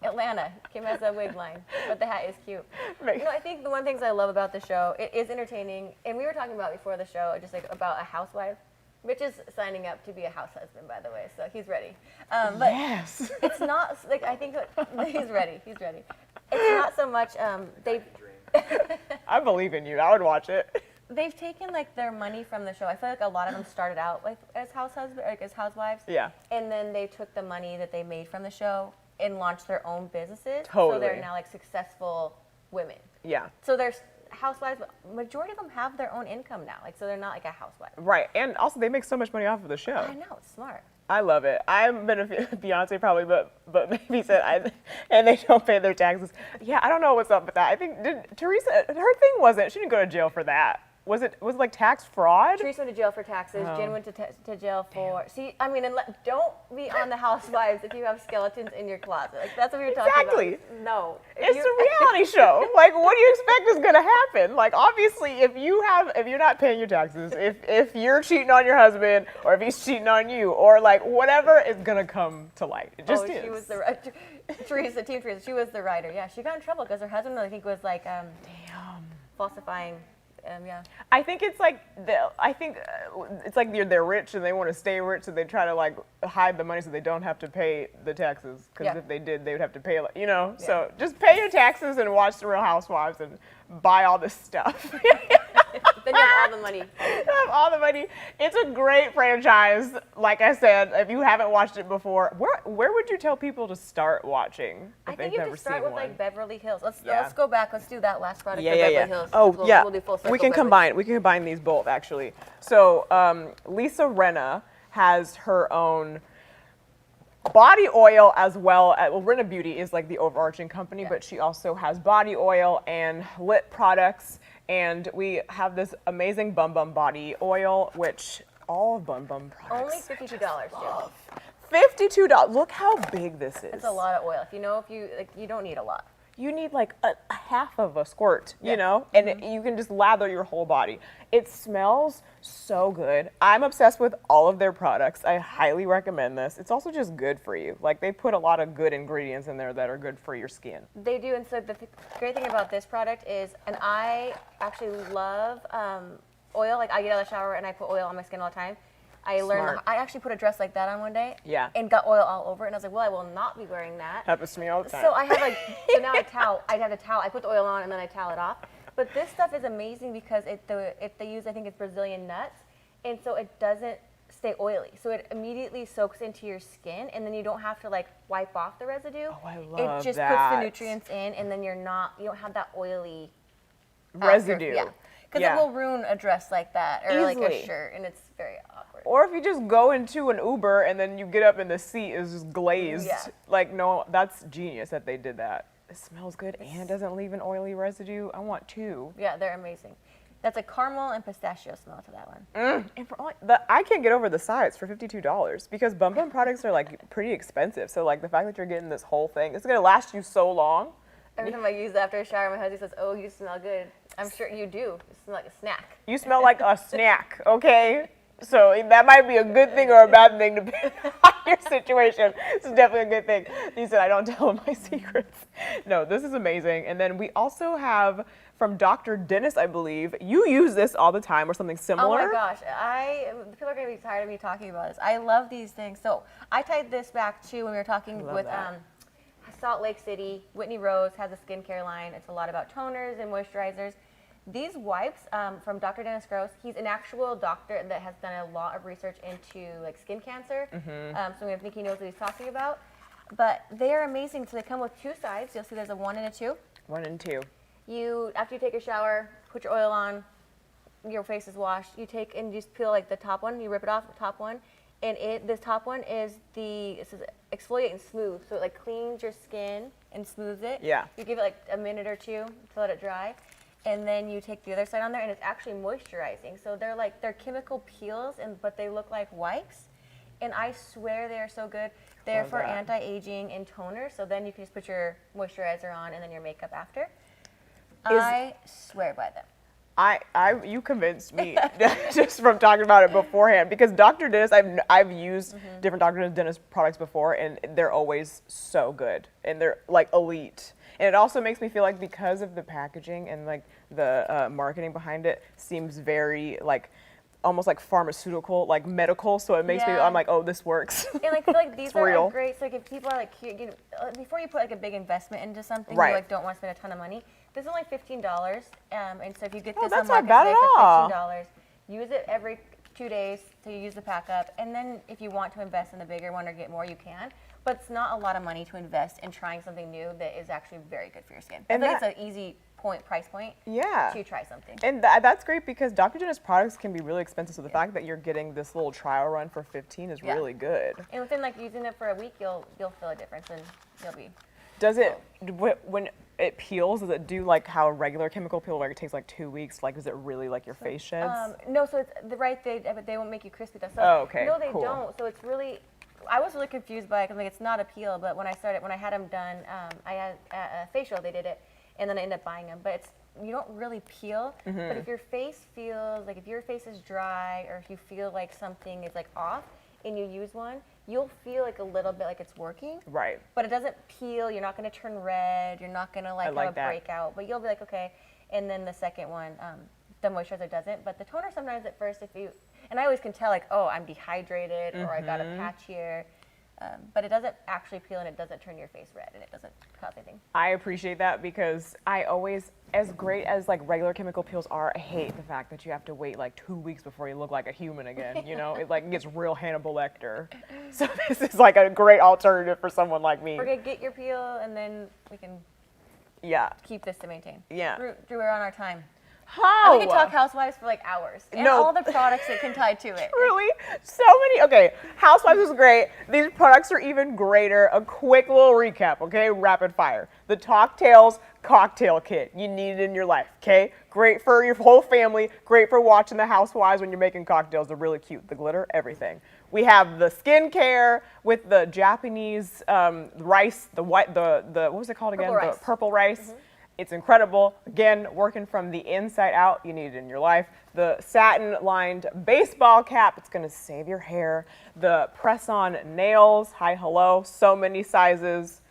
B: Atlanta. Kim has a wig line, but the hat is cute.
A: Right.
B: You know, I think the one things I love about the show, it is entertaining, and we were talking about before the show, just like about a housewife. Mitch is signing up to be a house husband, by the way, so he's ready. But
A: Yes.
B: it's not like I think he's ready. He's ready. It's not so much they've
A: I believe in you. I would watch it.
B: they've taken like their money from the show. I feel like a lot of them started out like as as housewives.
A: Yeah.
B: And then they took the money that they made from the show and launched their own businesses. So
A: Totally.
B: they're now like successful women.
A: Yeah.
B: So there's housewives, but majority of them have their own income now. Like, so they're not like a housewife.
A: Right. And also they make so much money off of the show.
B: I know, it's smart.
A: I love it. I've been a Beyonce probably, but maybe said and they don't pay their taxes. Yeah, I don't know what's up with that. I think Teresa, her thing wasn't, she didn't go to jail for that. Was it like tax fraud?
B: Teresa went to jail for taxes.
A: Oh.
B: Jen went to jail for. See, I mean, and don't be on the Housewives if you have skeletons in your closet. Like that's what we were talking
A: Exactly.
B: about. No,
A: It's a reality show. Like, what do you expect is gonna happen? Like, obviously, if you're not paying your taxes, if you're cheating on your husband, or if he's cheating on you, or like whatever is gonna come to light. It just is.
B: She was the Teresa, Team Teresa. She was the writer. Yeah, she got in trouble because her husband, I think, was like falsifying. Yeah.
A: I think it's like it's like they're rich and they want to stay rich, so they try to like hide the money so they don't have to pay the taxes. Because
B: Yeah.
A: if they did, they would have to pay. You know, so just pay your taxes and watch The Real Housewives and buy all this stuff.
B: Then have all the money.
A: Have all the money. It's a great franchise. Like I said, if you haven't watched it before, where would you tell people to start watching?
B: I
A: If
B: think
A: they've
B: you
A: never
B: have to start
A: seen
B: with
A: one?
B: like Beverly Hills. Let's
A: Yeah.
B: go back. Let's do that last product
A: Yeah,
B: for
A: yeah,
B: Beverly
A: yeah.
B: Hills.
A: Oh,
B: We'll,
A: yeah.
B: We'll do full circle
A: We can
B: Beverly.
A: combine. We can combine these both actually. So Lisa Rinna has her own body oil as well. Well, Rinna Beauty is like the overarching company, but she also has body oil and lip products. And we have this amazing Bum Bum body oil, which all Bum Bum products.
B: Only $52, Jim.
A: $52. Look how big this is.
B: It's a lot of oil. If you like, you don't need a lot.
A: You need like a half of a squirt, you know, and you can just lather your whole body. It smells so good. I'm obsessed with all of their products. I highly recommend this. It's also just good for you. Like they put a lot of good ingredients in there that are good for your skin.
B: They do, and so the great thing about this product is, and I actually love oil. Like I get out of the shower and I put oil on my skin all the time. I learned.
A: Smart.
B: I actually put a dress like that on one day.
A: Yeah.
B: And got oil all over it, and I was like, well, I will not be wearing that.
A: Happens to me all the time.
B: So I have like, so now I towel. I have a towel. I put the oil on and then I towel it off. But this stuff is amazing because they use, I think it's Brazilian nuts, and so it doesn't stay oily. So it immediately soaks into your skin, and then you don't have to like wipe off the residue.
A: Oh, I love
B: It just puts
A: that.
B: the nutrients in, and then you don't have that oily
A: Residue.
B: Yeah. Because
A: Yeah.
B: it will ruin a dress like that or like
A: Easily.
B: a shirt, and it's very awkward.
A: Or if you just go into an Uber and then you get up and the seat is just glazed.
B: Yeah.
A: Like, no, that's genius that they did that. It smells good and doesn't leave an oily residue. I want two.
B: Yeah, they're amazing. That's a caramel and pistachio smell to that one.
A: And for I can't get over the size for $52 because Bum Bum products are like pretty expensive. So like the fact that you're getting this whole thing, it's gonna last you so long.
B: Every time I use it after a shower, my husband says, "Oh, you smell good." I'm sure you do. You smell like a snack.
A: You smell like a snack, okay? So that might be a good thing or a bad thing depending on your situation. It's definitely a good thing. He said, I don't tell him my secrets. No, this is amazing. And then we also have from Dr. Dennis, I believe. You use this all the time or something similar?
B: Oh my gosh, people are gonna be tired of me talking about this. I love these things. So I tied this back too when we were talking with
A: that.
B: Salt Lake City. Whitney Rose has a skincare line. It's a lot about toners and moisturizers. These wipes from Dr. Dennis Gross, he's an actual doctor that has done a lot of research into like skin cancer. So I think he knows what he's talking about. But they are amazing. So they come with two sides. You'll see there's a 1 and a 2.
A: 1 and 2.
B: After you take a shower, put your oil on, your face is washed. You take and you just peel like the top one. You rip it off the top one, and this top one is it says exfoliate and smooth. So it like cleans your skin and smooths it.
A: Yeah.
B: You give it like a minute or two to let it dry. And then you take the other side on there, and it's actually moisturizing. So they're chemical peels, but they look like wipes. And I swear they are so good. They're
A: Love
B: for
A: that.
B: anti-aging and toner. So then you can just put your moisturizer on and then your makeup after. I swear by them.
A: You convinced me just from talking about it beforehand because Dr. Dennis, I've used different Dr. Dennis products before and they're always so good and they're like elite. And it also makes me feel like because of the packaging and like the marketing behind it seems very like almost like pharmaceutical, like medical. So it makes me,
B: Yeah.
A: I'm like, oh, this works.
B: And I feel like these are
A: real.
B: like, great. So like if people are like, before you put like a big investment into something,
A: Right.
B: you like don't want to spend a ton of money. This is only $15, and so if you get this
A: that's
B: on
A: not
B: Market
A: bad
B: today
A: at
B: for
A: all.
B: $15, use it every 2 days to use the pack up, and then if you want to invest in the bigger one or get more, you can. But it's not a lot of money to invest in trying something new that is actually very good for your skin.
A: And
B: I think it's an easy price point
A: Yeah.
B: to try something.
A: And that's great because Dr. Dennis products can be really expensive. So the fact that you're getting this little trial run for 15 is
B: Yeah.
A: really good.
B: And within like using it for a week, you'll feel a difference, and you'll be.
A: Does it, when it peels, does it do like how a regular chemical peel where it takes like 2 weeks? Like, does it really like your face sheds?
B: No, so it's they won't make you crispy. Though. So
A: Oh, okay,
B: No, they
A: cool.
B: don't. So it's really, I was really confused by it. 'Cause, like, it's not a peel, but when I had them done, I had a facial. They did it, and then I ended up buying them. But you don't really peel.
A: Mm-hmm.
B: But if your face feels like if your face is dry, or if you feel like something is like off, and you use one, you'll feel like a little bit like it's working.
A: Right.
B: But it doesn't peel. You're not going to turn red. You're not going to like
A: like
B: have a
A: that.
B: breakout. But you'll be like, okay. And then the second one, the moisturizer doesn't. But the toner sometimes at first, and I always can tell like, oh, I'm dehydrated or I got a patch here. But it doesn't actually peel and it doesn't turn your face red and it doesn't cause anything.
A: I appreciate that because I always, as great as like regular chemical peels are, I hate the fact that you have to wait like 2 weeks before you look like a human again. You know, it like gets real Hannibal Lecter. So this is like a great alternative for someone like me.
B: We're gonna get your peel and then we can
A: Yeah.
B: keep this to maintain.
A: Yeah.
B: Drew, we're on our time.
A: How?
B: We could talk Housewives for like hours and
A: No.
B: all the products that can tie to it.
A: Really? So many. Okay, Housewives was great. These products are even greater. A quick little recap, okay? Rapid fire. The Talktails cocktail kit. You need it in your life, okay? Great for your whole family. Great for watching the Housewives when you're making cocktails. They're really cute. The glitter, everything. We have the skincare with the Japanese rice, the white, the what was it called again?
B: Purple rice.
A: The purple rice. It's incredible. Again, working from the inside out. You need it in your life. The satin-lined baseball cap. It's going to save your hair. The press-on nails. Hi, hello. So many sizes.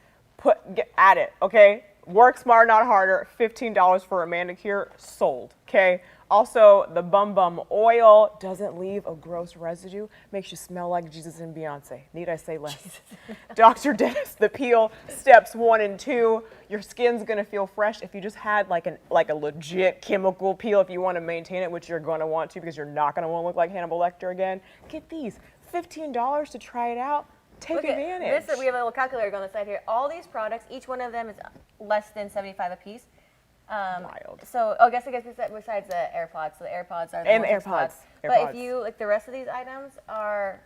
A: Get at it, okay? Work smart, not harder. $15 for a manicure. Sold, okay? Also, the Bum Bum oil doesn't leave a gross residue. Makes you smell like Jesus and Beyonce. Need I say less? Dr. Dennis, the peel, steps 1 and 2. Your skin's gonna feel fresh if you just had like a legit chemical peel. If you want to maintain it, which you're gonna want to because you're not gonna want to look like Hannibal Lecter again. Get these, $15 to try it out. Take advantage.
B: We have a little calculator on the side here. All these products, each one of them is less than 75 a piece.
A: Wild.
B: So, I guess besides the AirPods, so the AirPods are the
A: And
B: ones
A: the
B: in stock.
A: AirPods.
B: But
A: AirPods.
B: if you like the rest of these items are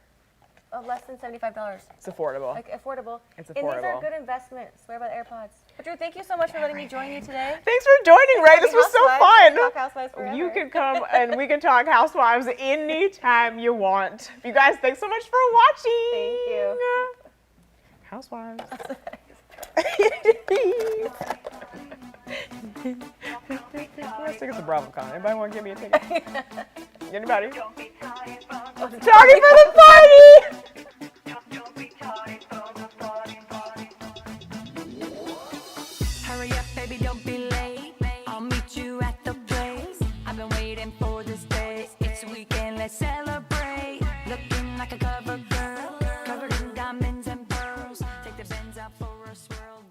B: less than $75.
A: It's affordable.
B: Like affordable.
A: It's
B: And these are
A: affordable.
B: good investments. Swear by the AirPods. But Drew, thank you so much for letting me join you today.
A: Thanks for joining, Ray. This was so
B: Housewives. Talk
A: fun.
B: Housewives forever.
A: You can come and we can talk Housewives anytime you want. You guys, thanks so much for watching.
B: Thank you.
A: Housewives. Let's take us to BravoCon. Anybody want to give me a ticket? Anybody? Talking for the party!
D: Hurry up, baby, don't be late. I'll meet you at the place. I've been waiting for this day. It's weekend, let's celebrate. Looking like a cover girl, covered in diamonds and pearls. Take the Benz out for a swirl.